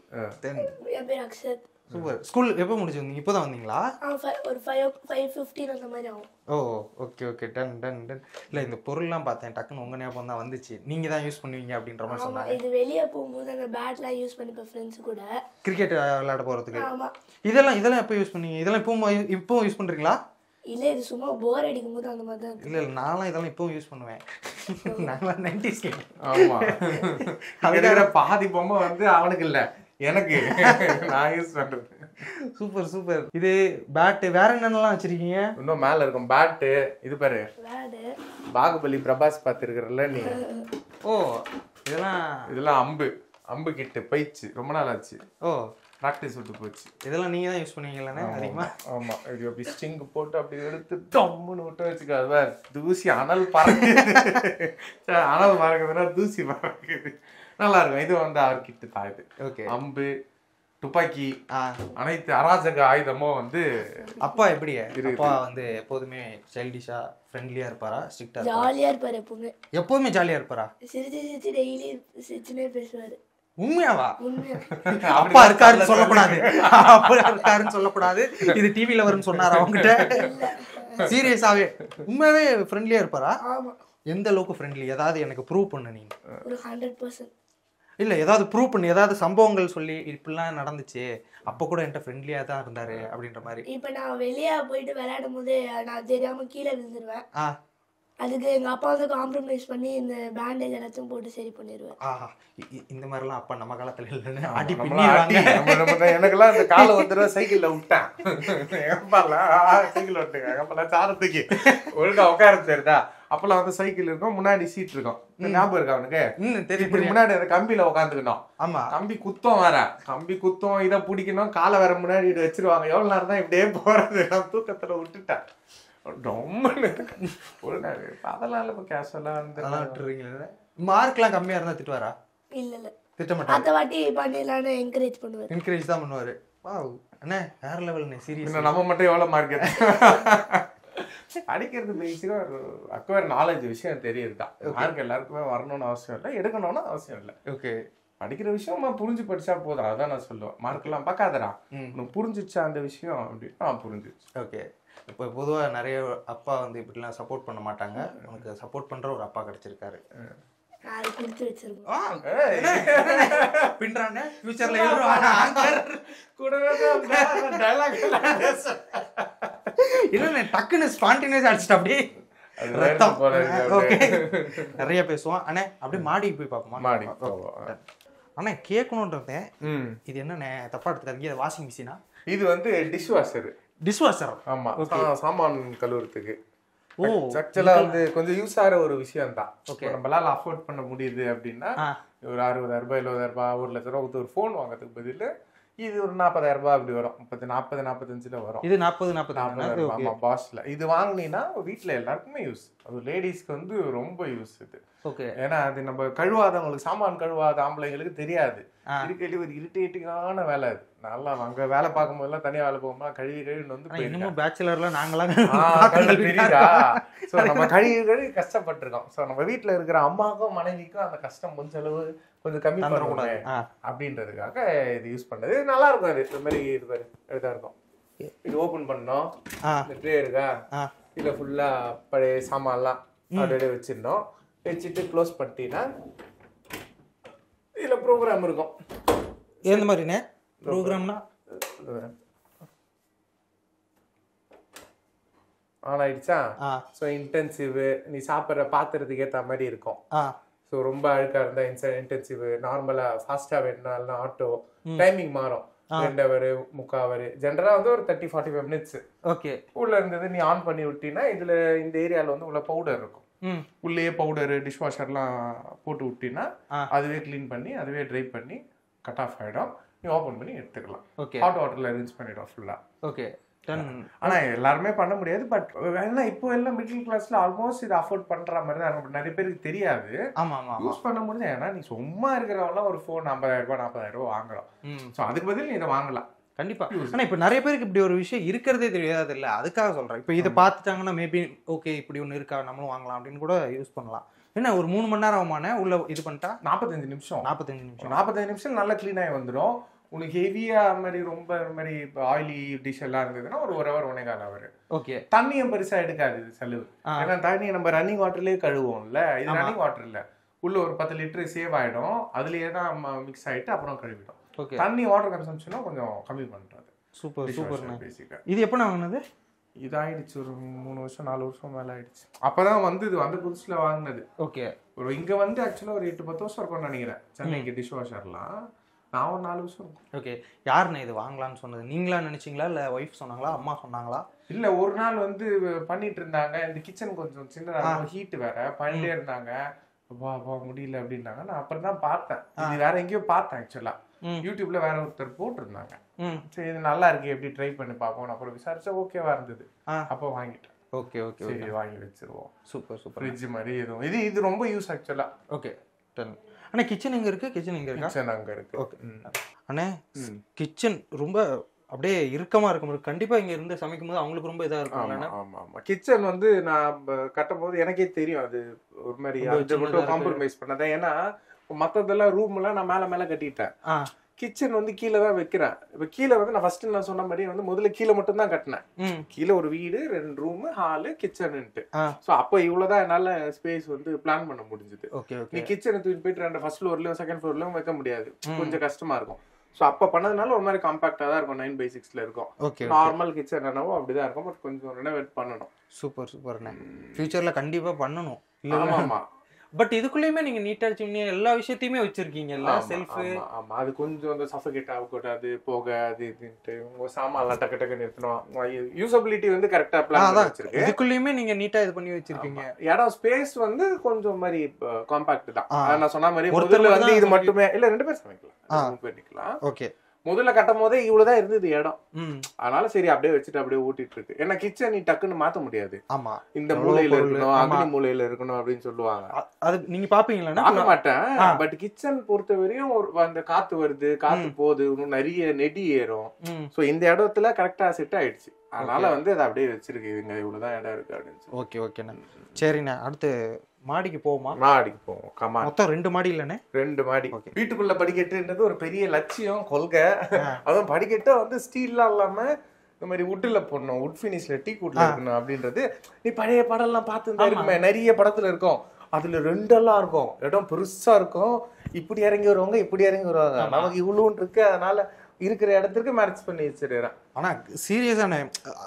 என் பேர் அக்ஷத். சூப்பர். ஸ்கூல் எப்போ முடிச்சு வந்தீங்க? இப்போதான் வந்தீங்களா? ஒரு 5:15 அந்த மாதிரி ஆகும். ஓ okay okay. Done done done. இல்லை இந்த பொருள்லாம் பார்த்தேன், டக்குன்னு உங்கள் ஞாபகம் தான் வந்துச்சு. நீங்கள் தான் யூஸ் பண்ணுவீங்க அப்படின்ற மாதிரி சொன்னாங்க. இது வெளியே போகும்போது அந்த பேட்லாம் யூஸ் பண்ணிப்பேன் ஃப்ரெண்ட்ஸ் கூட கிரிக்கெட் விளையாட போகிறதுக்கு. ஆமாம். இதெல்லாம் எப்போ யூஸ் பண்ணீங்க? இதெல்லாம் இப்போ யூஸ் பண்ணுறீங்களா? இல்லை, இது சும்மா போர் அடிக்கும் போது அந்த மாதிரி தான். இல்லை நான்லாம் இதெல்லாம் இப்போவும் யூஸ் பண்ணுவேன். நான்லாம் 90s கிட். ஆமாம். அதுக்காக பாதி பொம்மை வந்து அவனுக்கு இல்லை, எனக்கு. நான் யூஸ் பண்ணுறது. Super super. இது பேட்டு வேற என்னென்னலாம் வச்சிருக்கீங்க? இன்னும் மேல இருக்கும் பேட்டு. இது பாரு, பாகுபலி பிரபாஸ் பார்த்துருக்கிறல்ல நீ. ஓ இதெல்லாம் அம்பு கிட்டு பயிற்சி ரொம்ப நாள் ஆச்சு. ஓ ப்ராக்டிஸ் விட்டு போச்சு. இதெல்லாம் நீங்க தான் யூஸ் பண்ணீங்களானே அதிகமா? ஆமா. இது அப்படி ஸ்டிங் போட்டு அப்படி எடுத்து டம்முன்னு விட்டு வச்சுக்காது, தூசி அனல் பறக்குது. அனல் பறக்குதுன்னா தூசி பறக்குது, நல்லா இருக்கும். இது வந்து அவர் கிட்டு தான். இது ஓகே. அம்பு துப்பாக்கி அனைத்து அராஜக ஆயுதமும் வந்து. அப்பா எப்படி? அப்பா வந்து எப்போதுமே சைல்டிஷா ஃப்ரெண்ட்லியா இருப்பாரா, ஸ்ட்ரிக்ட்டா ஜாலியா இருப்பாரு? எப்போதுமே ஜாலியா இருப்பாரா? சிரிச்சு சிரிச்சு டெய்லி சிரிச்சுனே பேசுவாரு. உண்மையாவா? அப்பா இருக்காருன்னு சொல்லக்கூடாது, அப்பா இருக்காருன்னு சொல்லக்கூடாது. இது டிவில வரும்னு சொன்னாரா அவங்ககிட்ட? சீரியஸாவே உண்மையாவே ஃப்ரெண்ட்லியா இருப்பாரா? ஆமா. எந்த அளவுக்கு ஃப்ரெண்ட்லி? ஏதாவது எனக்கு ப்ரூவ் பண்ணு நீங்க. ஒரு 100%. இல்ல ஏதாவது ப்ரூவ் பண்ணி, ஏதாவது சம்பவங்கள் சொல்லி இப்படிலாம் நடந்துச்சு, அப்ப கூட என்கிட்ட ஃப்ரெண்ட்லியா தான் இருந்தாரு அப்படின்ற மாதிரி. இப்ப நான் வெளியே போயிட்டு விளையாடும் போது நான் தெரியாம கீழே விழுந்துருவேன். அதுக்கு எங்க அப்பா வந்து காம்ப்ரமைஸ் பண்ணி இந்த பேண்டேஜ் எல்லாத்தையும் போட்டு சரி பண்ணிடுவேன். இந்த மாதிரிலாம் அப்பா நம்ம காலத்துல இல்லைன்னு அடி எனக்கெல்லாம் இந்த காலை ஒரு தடவை சைக்கிள்ல விட்டேன். சைக்கிள் விட்டுங்க அப்பெல்லாம் சாரத்துக்கு ஒழுங்கா உட்கார தெரியுதா? அப்பெல்லாம் வந்து சைக்கிள் இருக்கும், முன்னாடி சீட் இருக்கும். ஞாபகம் இருக்கா அவனுக்கு? இப்படி முன்னாடி அந்த கம்பியில உட்காந்துக்கணும். ஆமா. கம்பி குத்தம் வேற, கம்பி குத்தம் இதை பிடிக்கணும், காலை வேற முன்னாடி வச்சிருவாங்க. எவ்வளவு நேரம் தான் இப்படியே போறது? நான் தூக்கத்துல விட்டுட்டேன். மார்க்லாம் கம்மியா இருந்தா திட்டுவாரா? இல்ல திட்ட மாட்டாரு. அந்த வாட்டி பண்ணிடலாம்னு என்கரேஜ் பண்ணுவாரு. என்கரேஜ் தான் பண்ணுவாரு. வாவ் அண்ணே வேற லெவல்ண்ணே. சீரியஸ். நம்ம மட்டும் எவ்வளவு மார்க் அடிக்கிறது பேசிக்கா அக்வயர் நாலேஜ் விஷயம் தெரியுதுதான். மார்க் எல்லாருக்குமே வரணும்னு அவசியம் இல்லை, எடுக்கணும்னு அவசியம் இல்லை. ஓகே. படிக்கிற விஷயமா புரிஞ்சு படிச்சா போதும், அதான் நான் சொல்லுவேன். மார்க் எல்லாம் பார்க்காதடா, உனக்கு புரிஞ்சிச்சா அந்த விஷயம் அப்படின்னு. புரிஞ்சிச்சு. ஓகே. இப்போ பொதுவாக நிறைய அப்பா வந்து இப்படிலாம் சப்போர்ட் பண்ண மாட்டாங்க. உனக்கு சப்போர்ட் பண்ற ஒரு அப்பா கிடைச்சிருக்காரு. பின்றானே ஃபியூச்சர்ல இல்ல டக்குன்னு ஸ்பான்டேனியஸா அடிச்சிட்டு அப்படியே ரத்தம். ஓகே நிறைய பேசுவோம். அண்ணே அப்படியே மாடிக்கு போய் பார்ப்போமா? மாடி அண்ணே கேட்கணுன்றதே. இது என்னண்ணே தப்பா எடுத்துக்காதீங்க, இது வாஷிங் மிஷினா? இது வந்து டிஷ் வாஷர். Dish washer. ஆமா, சாமான் கழுவுறதுக்கு. ஆக்சுவலா வந்து கொஞ்சம் யூஸ் ஆகிற ஒரு விஷயம் தான். நம்மளால அஃபோர்ட் பண்ண முடியுது அப்படின்னா ஒரு 60,000 ரூபாய் 70,000 ரூபாய் 1 லட்ச ரூபா ஒரு ஃபோன் வாங்குறதுக்கு பதில் இது ஒரு 40,000 ரூபாய் அப்படி வரும். 40-45 வரும். இது 40,000 ஆமா பாஸ்ல. இது வாங்கினீங்கன்னா வீட்டுல எல்லாருக்குமே யூஸ். அது லேடிஸ்க்கு வந்து ரொம்ப யூஸ் இது. ஓகே. ஏன்னா அது நம்ம கழுவாதவங்களுக்கு, சாமான் கழுவாத ஆம்பளைங்களுக்கு தெரியாது. இருக்கிறது ஒரு இரிட்டேட்டிங்கான வேலை அது. நல்லா அங்க வேலை பார்க்கும் போதெல்லாம் தனியா வேலை போகும்போது கழுவி வந்து இன்னும் பேச்சுலர்ல நாங்களாம் தெரியுதா? சோ நம்ம கழுவி கஷ்டப்பட்டிருக்கோம். சோ நம்ம வீட்டுல இருக்கிற அம்மாவுக்கும் மனைவிக்கும் அந்த கஷ்டம் கொஞ்சம் கம்மி பண்ணக்கூடாது அப்படின்றதுக்காக இது யூஸ் பண்றது. இது நல்லா இருக்கும். அது இந்த மாதிரி இது மாதிரி இதா இருக்கும். இது ஓபன் பண்ணோம். இந்த ட்ரே இருக்கா, இதுல ஃபுல்லா பழைய சாமான்லாம் அப்படியே வச்சிருந்தோம். வச்சுட்டு க்ளோஸ் பண்ணிட்டீங்கன்னா இதுல ப்ரோக்ராம் இருக்கும். எந்த மாதிரிண்ணே ப்ரோக்ராம்னா? ஆன் ஆயிடுச்சா? ஸோ இன்டென்சிவ் நீ சாப்பிட்ற பாத்திரத்துக்கு ஏற்ற மாதிரி இருக்கும். ஸோ ரொம்ப அழுக்கா இருந்தா இன்டென்சிவ், நார்மலா ஃபாஸ்டா வேணும்னாலும் ஆட்டோ. டைமிங் மாறும். 2 ஹவர் 3/4 ஹவர், ஜென்ரலா வந்து ஒரு 30-45 மினிட்ஸ். ஓகே. உள்ள இருந்தது நீ ஆன் பண்ணி விட்டீங்கன்னா இதுல இந்த ஏரியால வந்து உள்ள பவுடர் இருக்கும். உள்ளே பவுடர் டிஷ் வாஷர்லாம் போட்டு விட்டீங்கன்னா அதுவே கிளீன் பண்ணி அதுவே ட்ரை பண்ணி கட் ஆஃப் ஆயிடும். நீ ஓபன் பண்ணி எடுத்துக்கலாம். ஹாட் வாட்டர்ல ரின்ஸ் பண்ணிடும் ஃபுல்லா. ஓகே. ஆனா எல்லாருமே பண்ண முடியாது. பட் ஏன்னா இப்போ எல்லாம் மிடில் கிளாஸ்ல ஆல்மோஸ்ட் இதை அஃபோர்ட் பண்ற மாதிரி தான் இருக்கும். நிறைய பேருக்கு தெரியாது. யூஸ் பண்ண முடியாது. ஏன்னா நீ சும்மா இருக்கிறவங்களாம் ஒரு ஃபோன் 50,000 ரூபாய் 40,000 ரூபாய் வாங்குறோம். ஸோ அதுக்கு பதில் நீ இதை வாங்கலாம். கண்டிப்பா. ஆனா இப்ப நிறைய பேருக்கு இப்படி ஒரு விஷயம் இருக்கிறதே தெரியாது இல்ல, அதுக்காக சொல்றேன். இப்ப இதை பார்த்துட்டாங்கன்னா மேபி ஓகே இப்படி ஒண்ணு இருக்கா நம்மளும் வாங்கலாம் அப்படின்னு கூட யூஸ் பண்ணலாம். என்ன ஒரு 3 மணி நேரம் ஆகுமான உள்ள இது பண்ணிட்டா? 45 நிமிஷம் நல்லா கிளீன் ஆகி வந்துடும். உனக்கு ஹெவியா மாதிரி ரொம்ப மாதிரி ஆயிலி டிஷ் எல்லாம் இருந்ததுன்னா ஒரு 1 ஹவர் 1.25 ஹவர். ஓகே. தண்ணியும் பெருசா எடுக்காது இது செலவு. ஏன்னா தண்ணியை நம்ம ரன்னிங் வாட்டர்லயே கழுவோம்ல, இது ரன்னிங் வாட்டர் இல்ல. உள்ள ஒரு 10 லிட்டர் சேவ் ஆயிடும். அதுலயே தான் மிக்ஸ் ஆயிட்டு அப்புறம் கழுவிடும். தண்ணி வாட்டர் கன்சம்ஷனும் கொஞ்சம் கம்மி பண்றது. Super super. பேசிக்கா இது எப்போ வாங்கினது? இது ஆயிடுச்சு ஒரு 3 வருஷம் 4 வருஷம் மேல ஆயிடுச்சு. அப்பதான் வந்து இது வந்து புதுசுல வாங்கினது. ஓகே. ஒரு இங்க வந்து ஆக்சுவலா ஒரு 8-10 வருஷம் இருக்கும்னு நினைக்கிறேன். சென்னைக்கு டிஷ் வாஷர்லாம் நான் ஒரு 4 வருஷம் இருக்கும். ஓகே. யாருண்ணே இது வாங்கலாம்னு சொன்னது? நீங்களா நினைச்சீங்களா இல்ல ஒய்ஃப் சொன்னாங்களா, அம்மா சொன்னாங்களா? இல்ல ஒரு நாள் வந்து பண்ணிட்டு இருந்தாங்க. இந்த கிச்சன் கொஞ்சம் சின்னதா ஹீட் வேற பண்ணிட்டே இருந்தாங்க. வா முடியல அப்படின்னாங்க. நான் அப்புறம் தான் பார்த்தேன். இது வேற எங்கேயோ பார்த்தேன் ஆக்சுவலா. யூடியூப்ல வேற ஒருத்தர் போட்டிருந்தாங்க. சரி இது நல்லா இருக்கு, எப்படி ட்ரை பண்ணி பார்ப்போம். அப்புறம் விசாரிச்சா ஓகேவா இருந்தது. அப்போ வாங்கிட்டேன். Okay okay. சரி வாங்கி வச்சிருவோம். Super super. ஃப்ரிட்ஜ் மாதிரி எதுவும் இது ரொம்ப யூஸ் ஆக்சுவலா. ஓகே. அண்ணா கிச்சன் எங்க இருக்கு? கிச்சன் எங்க இருக்கு? கிச்சன் அங்க இருக்கு. ஓகே அண்ணே, கிச்சன் ரொம்ப அப்படியே இறுக்கமா இருக்கும். கண்டிப்பா இங்க இருந்து சமைக்கும் போது அவங்களுக்கு ரொம்ப இதா இருக்கும். ஆமா ஆமா. கிச்சன் வந்து நான் கட்டும் போது எனக்கே தெரியும் அது ஒரு மாதிரி அது மட்டும் காம்ப்ரமைஸ் பண்ணதான். ஏன்னா மத்ததெல்லாம் ரூம் எல்லாம் நான் மேல கட்டிட்டேன். கிச்சன் வந்து கீழே தான் வைக்கிறேன். இப்ப கீழே வந்து நான் ஃபர்ஸ்ட் நான் சொன்ன மாதிரி வந்து முதல்ல கீழே மட்டும் தான் கட்டினேன். கீழே ஒரு வீடு, 2 ரூம், ஹாலு, கிச்சன்ட்டு. சோ அப்ப இவ்வளவுதான் என்னால ஸ்பேஸ் வந்து பிளான் பண்ண முடிஞ்சது. நீ கிச்சனை தூக்கி போயிட்டு ஃபர்ஸ்ட் ஃப்ளோர்லயும் செகண்ட் ஃப்ளோர்லயும் வைக்க முடியாது, கொஞ்சம் கஷ்டமா இருக்கும். சோ அப்ப பண்ணதுனால ஒரு மாதிரி காம்பாக்டா தான் இருக்கும். 9/6 இருக்கும். நார்மல் கிச்சன் என்னவோ அப்படிதான் இருக்கும். பட் கொஞ்சம் ரெனோவேட் பண்ணணும். சூப்பர் சூப்பர்ண்ணே. ஃபியூச்சர்ல கண்டிப்பா பண்ணணும். ஆமா. பட் இதுக்குள்ளேயுமே நீங்க நீட்டா சிம்னி எல்லா விஷயத்தையுமே வச்சிருக்கீங்கல்ல, செல்ஃப். ஆமா அது கொஞ்சம் வந்து சஃபகேட் ஆகக்கூடாது, போக அது இதுன்ட்டு உங்க சாமான்லாம் டக்கு நிறுத்தணும். யூசபிலிட்டி வந்து கரெக்டா பிளான் வச்சிருக்கு. இதுக்குள்ளேயுமே நீங்க நீட்டா இது பண்ணி வச்சிருக்கீங்க. இடம் ஸ்பேஸ் வந்து கொஞ்சம் மாதிரி காம்பாக்ட் தான். நான் சொன்ன மாதிரி முதல்ல வந்து இது மட்டுமே இல்ல 2 பேர் சமைக்கலாம், பண்ணிக்கலாம். ஓகே. முதல்ல கட்டும் போதே இவ்வளவுதான் இருந்தது இடம். அதனால சரி அப்படியே வச்சுட்டு அப்படியே ஊட்டிட்டு இருக்கு. ஏன்னா கிச்சன் நீ டக்குன்னு மாத்த முடியாது. ஆமா, இந்த மூலையில இருக்கணும், அக்னி மூலையில இருக்கணும் அப்படின்னு சொல்லுவாங்க. அது நீங்க பாப்பீங்களா? பார்க்க மாட்டேன். பட் கிச்சன் பொறுத்த வரையும் ஒரு அந்த காத்து வருது, காத்து போகுது, இன்னும் நிறைய நெடி ஏறும். சோ இந்த இடத்துல கரெக்டா செட் ஆயிடுச்சு. அதனால வந்து அதை அப்படியே வச்சிருக்கு. இங்க இவ்வளவுதான் இடம் இருக்கு அப்படின்னு. ஓகே ஓகேண்ணா. சரிண்ணா, அடுத்து மாடிக்கு போவோமா? மாடிக்கு போவோம். கமா மொத்தம் 2 மாடி இல்லண்ணே? 2 மாடி. வீட்டுக்குள்ள படிக்கட்டுன்றது ஒரு பெரிய லட்சியம், கொள்கை. அதுவும் படிக்கட்டை வந்து ஸ்டீல்லாம் இல்லாம இந்த மாதிரி வுட்ல போடணும், வுட் பினிஷ்ல டீ கூட்ல இருக்கணும் அப்படின்றது. நீ பழைய படம் எல்லாம் பார்த்துதான் இருக்குமே, நிறைய படத்துல இருக்கும். அதுல 2 எல்லாம் இருக்கும். இடம் பெருசா இருக்கும். இப்படி இறங்கி வருவாங்க, இப்படி இறங்கி வருவாங்க. நமக்கு இவ்வளோன்னு இருக்கு. அதனால இருக்கிற இடத்துக்கு மேட்ச் பண்ணி வச்சிருக்கேன். ஆனா சீரியஸான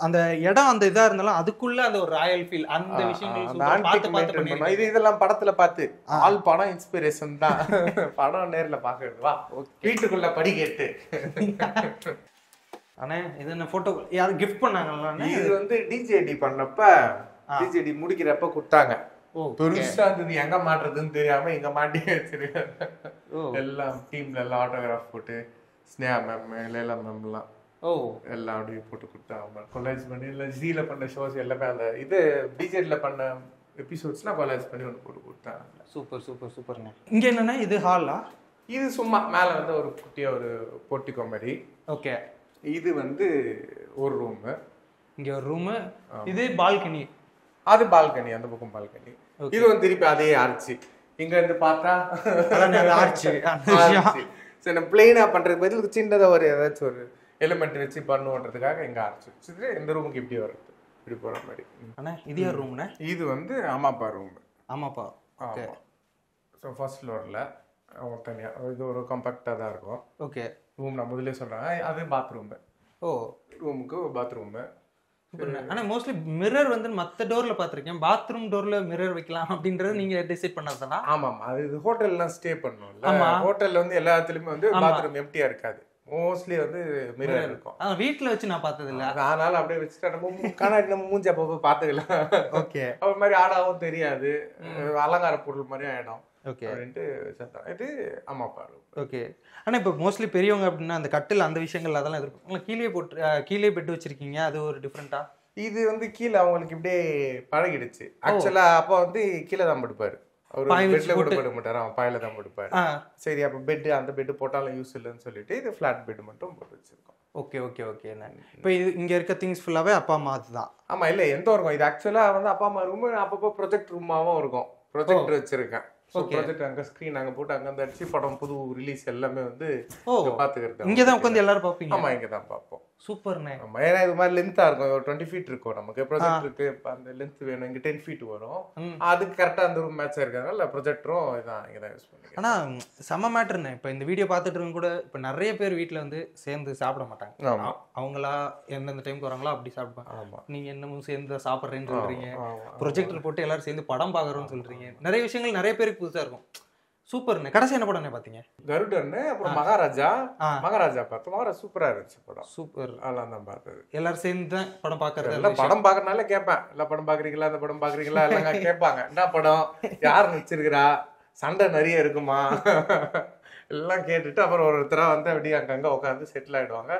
அந்த இடம் அந்த இதா இருந்தாலும் அதுக்குள்ள அந்த ஒரு ராயல் ஃபீல், அந்த விஷயங்கள் இதெல்லாம் படத்துல பார்த்து ஆல் படம் இன்ஸ்பிரேஷன் தான். படம் நேர்ல பாக்குறது. வா வீட்டுக்குள்ள படிக்கட்டு. ஆனா இது என்ன போட்டோ யாரும் கிஃப்ட் பண்ணாங்களா? இது வந்து டிஜேடி பண்ணப்ப, டிஜேடி முடிக்கிறப்ப கொடுத்தாங்க. பெருசா இருந்தது. எங்க மாட்டுறதுன்னு தெரியாம இங்க மாட்டி வச்சிருக்கேன். எல்லாம் டீம்ல எல்லாம் ஆட்டோகிராஃப் போட்டு ஸ்னேஹா மேம், லேலா மேம்லாம் ஓ எல்லாம் அப்படியே போட்டு கொடுத்தாங்க. கொலாஜ் பண்ணி இல்லை ஜீல பண்ண ஷோஸ் எல்லாமே அந்த இது பிஜெட்ல பண்ண எபிசோட்ஸ்லாம் கொலாஜ் பண்ணி ஒன்று போட்டு கொடுத்தாங்க. சூப்பர் சூப்பர் சூப்பர்ண்ணே. இங்கே என்னன்னா இது ஹாலா? இது சும்மா மேலே வந்து ஒரு குட்டியாக ஒரு போர்ட்டிகோ மாதிரி. ஓகே. இது வந்து ஒரு ரூமு, இங்கே ஒரு ரூமு, இது பால்கனி. அது பால்கனி, அந்த பக்கம் பால்கனி. இது வந்து திருப்பி அதே ஆர்ச்சி. இங்க இருந்து பார்த்தா ஆர்ச்சி. சரி, நம்ம பிளெயினா பண்றதுக்கு பதில் சின்னதாக ஒரு ஏதாச்சும் ஒரு எலிமெண்ட் வச்சு பண்ணுன்றதுக்காக இங்க ஆர்ச்சி வச்சுட்டு இந்த ரூமுக்கு இப்படி வருது, இப்படி போற மாதிரி. அண்ணா இது யார் ரூம்ண்ணே? இது வந்து அம்மாப்பா ரூம். ஆமாப்பா. ஓகே. ஸோ ஃபர்ஸ்ட் ஃப்ளோரில் தனியாக இது ஒரு காம்பாக்டாக தான் இருக்கும். ஓகே. ரூம் நான் முதல்ல சொல்கிறேன், அது பாத்ரூமு. ஓ, ரூமுக்கு பாத்ரூமு. ஆனால் மோஸ்ட்லி மிரர் வந்து மற்ற டோரில் பார்த்துருக்கேன், பாத்ரூம் டோரில் மிரர் வைக்கலாம் அப்படின்றது நீங்கள் டிசைட் பண்ணதுதானா? ஆமாம், அது இது ஹோட்டல்லாம் ஸ்டே பண்ணோம்ல, ஹோட்டலில் வந்து எல்லாத்துலேயுமே வந்து பாத்ரூம் எம்டியாக இருக்காது, மோஸ்ட்லி வந்து மிரர் இருக்கும். வீட்டில் வச்சு நான் பார்த்தது இல்லை, அதனால அப்படியே வச்சுட்டு நம்ம கண்ணாடி நம்ம மூஞ்சி அப்போ பார்த்துக்கலாம். ஓகே. அது மாதிரி ஆடாவும் தெரியாது, அலங்கார பொருள் மாதிரி ஆகிடும். ஓகே அப்படின்ட்டு இது அம்மாப்பா ரூம். ஓகே. ஆனால் இப்போ மோஸ்ட்லி பெரியவங்க அப்படின்னா அந்த கட்டில் அந்த விஷயங்கள் அதெல்லாம் இருக்கும், கீழே போட்டு கீழே பெட் வச்சிருக்கீங்க, அது ஒரு டிஃப்ரெண்டா? இது வந்து கீழே அவங்களுக்கு இப்படியே பழகிடுச்சு. ஆக்சுவலா அப்பா வந்து கீழே தான் படுப்பாரு, அவர் பெட்ல கூட படுக்க மாட்டாரு, அவன் பாயில தான் படுப்பாரு. சரி, அப்ப பெட் அந்த பெட் போட்டாலும் யூஸ் இல்லைன்னு சொல்லிட்டு இது ஃபிளாட் பெட் மட்டும் போட்டு வச்சிருக்கோம். Okay okay okay. இப்போ இது இங்க இருக்க திங்ஸ் ஃபுல்லாவே அப்பா அம்மா அதுதான்? ஆமா, இல்ல எந்த இருக்கும், இது ஆக்சுவலா வந்து அப்பா அம்மா ரூம், அப்பப்போ ப்ரொஜெக்ட் ரூமாவும் இருக்கும், ப்ரொஜெக்டர் வச்சிருக்கேன். ப்ரொஜெக்ட் அங்க ஸ்கிரீன் அங்க போட்டு அங்க அந்த அடிச்சு படம் புது ரிலீஸ் எல்லாமே வந்து பாத்துக்கிறது. இங்க தான் உட்கார்ந்து எல்லாரும் பாப்பீங்க? ஆமா, இங்க தான் பாப்போம். சூப்பர்ண்ணே. ஆமா, ஏன்னா இது மாதிரி லென்த்தா இருக்கும், ஒரு 20 ஃபீட் இருக்கும் நமக்கு ப்ரொஜெக்டருக்கு. அந்த லென்த் வேணும், இங்க 10 ஃபீட் வரும், அதுக்கு கரெக்டா அந்த ரூம் மேட்ச் இருக்கிறதுனால ப்ரொஜெக்டரும் இதான் இங்க தான் யூஸ் பண்ணிக்கிறேன். ஆனா செம மேட்டர்ண்ணே. இப்போ இந்த வீடியோ பார்த்துட்டு இருக்க கூட இப்போ நிறைய பேர் வீட்டில் வந்து சேர்ந்து சாப்பிட மாட்டாங்க, அவங்களா எந்தெந்த டைமுக்கு வராங்களோ அப்படி சாப்பிடுவாங்க. ஆமா, நீங்க என்னமோ சேர்ந்து சாப்பிட்றேன்னு சொல்றீங்க, ப்ரொஜெக்டர் போட்டு எல்லாரும் சேர்ந்து படம் பார்க்குறோன்னு சொல்றீங்க, நிறைய விஷயங்கள் நிறைய பேருக்கு புதுசா இருக்கும். சூப்பர்ண்ணே. கடைசி என்ன படம் பாத்தீங்க? கருடன்னு, அப்புறம் மகாராஜா. மகாராஜா பார்த்தோம், மகாராஜா சூப்பரா இருந்துச்சு படம். சூப்பர். அதெல்லாம் தான் பார்த்தது. எல்லாரும் சேர்ந்து தான் படம் பார்க்கறது. எல்லாம் படம் பார்க்கறதுனால கேட்பேன், எல்லா படம் பாக்குறீங்களா, அந்த படம் பாக்குறீங்களா எல்லாம் கேட்பாங்க. என்ன படம், யார் நடிச்சிருக்கிறா, சண்டை நிறைய இருக்குமா எல்லாம் கேட்டுட்டு அப்புறம் ஒருத்தரா வந்து அப்படியே அங்கங்க உட்காந்து செட்டில் ஆயிடுவாங்க.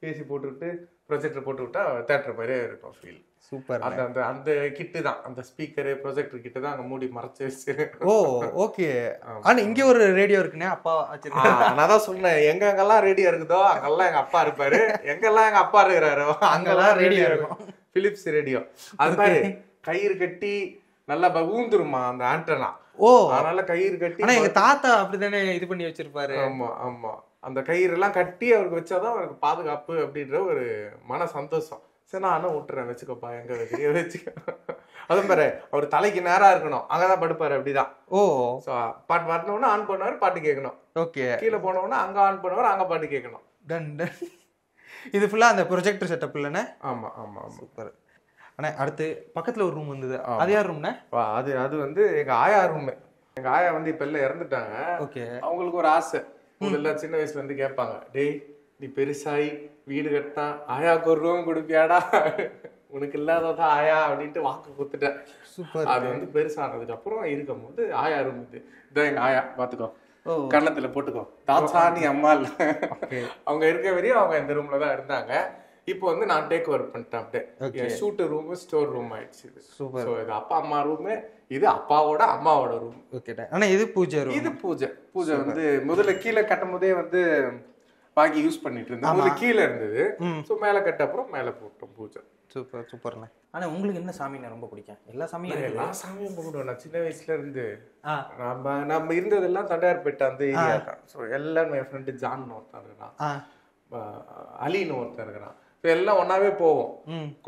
ஏசி போட்டுவிட்டு ப்ரொஜெக்டர் போட்டு விட்டா தேட்டர் மாதிரியே இருக்கும் ஃபீல். சூப்பர். அந்த அந்த அந்த கிட்டு தான், அந்த ஸ்பீக்கரு ப்ரொஜெக்டர் கிட்டு தான் அங்க மூடி மறைச்சு வச்சு. ஓ ஓகே. ஆனா இங்க ஒரு ரேடியோ இருக்குனே, அப்பா வச்சிருக்காங்க. நான் தான் சொன்னேன், எங்கெங்கெல்லாம் ரேடியோ இருக்குதோ அங்கெல்லாம் எங்க அப்பா இருப்பாரு, எங்கெல்லாம் எங்க அப்பா இருக்கிறாரோ அங்கெல்லாம் ரேடியோ இருக்கும். Philips radio. அது மாதிரி கயிறு கட்டி நல்லா ஊந்துருமா அந்த ஆண்டனா. ஓ, அதனால கயிறு கட்டி. ஆனா எங்க தாத்தா அப்படித்தானே இது பண்ணி வச்சிருப்பாரு. ஆமா ஆமா, அந்த கயிறு எல்லாம் கட்டி அவருக்கு வச்சாதான் அவருக்கு பாதுகாப்பு அப்படின்ற ஒரு மன சந்தோஷம். சரி, நான் அண்ணன் விட்டுறேன், வச்சுக்கப்பா, எங்க வைக்கிறியோ வச்சுக்க. அதுவும் பாரு, அவர் தலைக்கு நேரா இருக்கணும், அங்கதான் படுப்பாரு. அப்படிதான். ஓ, பாட்டு வரணும்னா ஆன் பண்ணுவாரு, பாட்டு கேட்கணும். ஓகே. கீழே போனோம்னா அங்க ஆன் பண்ணுவாரு, அங்க பாட்டு கேட்கணும். Done done. இது ஃபுல்லா அந்த ப்ரொஜெக்டர் செட்டப் இல்லைண்ணே? ஆமா ஆமா ஆமா. சூப்பர். ஆனா அடுத்து பக்கத்துல ஒரு ரூம் வந்தது, அது யார் ரூம்ண்ணே? அது அது வந்து எங்க ஆயா ரூம். எங்க ஆயா வந்து இப்ப எல்லாம் இறந்துட்டாங்க. ஓகே. அவங்களுக்கு ஒரு ஆசை, எல்லாம் சின்ன வயசுல இருந்து கேட்பாங்க, டேய் நீ பெருசாயி வீடு கட்டினா ஆயாவுக்கு ஒரு ரூம் கொடுப்பியாடா, உனக்கு இல்லாததான் ஆயா அப்படின்ட்டு வாக்கு கொடுத்துட்டேன். சூப்பர். அது வந்து பெருசானதுக்கு அப்புறம் இருக்கும் போது ஆயா ரூம் இது இதான் எங்க ஆயா, பாத்துக்கோ, கன்னத்துல போட்டுக்கோ, தாத்தா நீ அம்மா இல்ல. அவங்க இருக்க வரையும் அவங்க இந்த ரூம்ல தான் இருந்தாங்க. இப்போ வந்து நான் டேக் ஓவர் பண்ணிட்டேன். அப்படியே ஷூட் ரூம் ஸ்டோர் ரூம் ஆயிடுச்சு. சூப்பர். இது அப்பா அம்மா ரூம், இது அப்பாவோட அம்மாவோட ரூம். ஓகே. ஆனா இது பூஜை ரூம். இது பூஜை. பூஜை வந்து முதல்ல கீழே கட்டும் போதே வந்து வாங்கி யூஸ் பண்ணிட்டு இருந்தேன். முதல்ல கீழே இருந்தது, ஸோ மேலே கட்ட அப்புறம் மேலே போட்டோம் பூஜை. சூப்பர் சூப்பர்ண்ணே. ஆனா உங்களுக்கு என்ன சாமியை ரொம்ப பிடிக்கும்? எல்லா சாமியும் எல்லா சாமியும் கும்பிடுவேன் நான் சின்ன வயசுல இருந்து. நம்ம இருந்ததெல்லாம் தண்டையார்பேட்டை அந்த ஏரியா தான். ஸோ எல்லாம் என் ஃப்ரெண்டு ஜான்னு ஒருத்தன் இருக்கிறான், அலின்னு ஒருத்தன் இருக்கிறான். ஸோ எல்லாம் ஒன்னாவே போவோம்,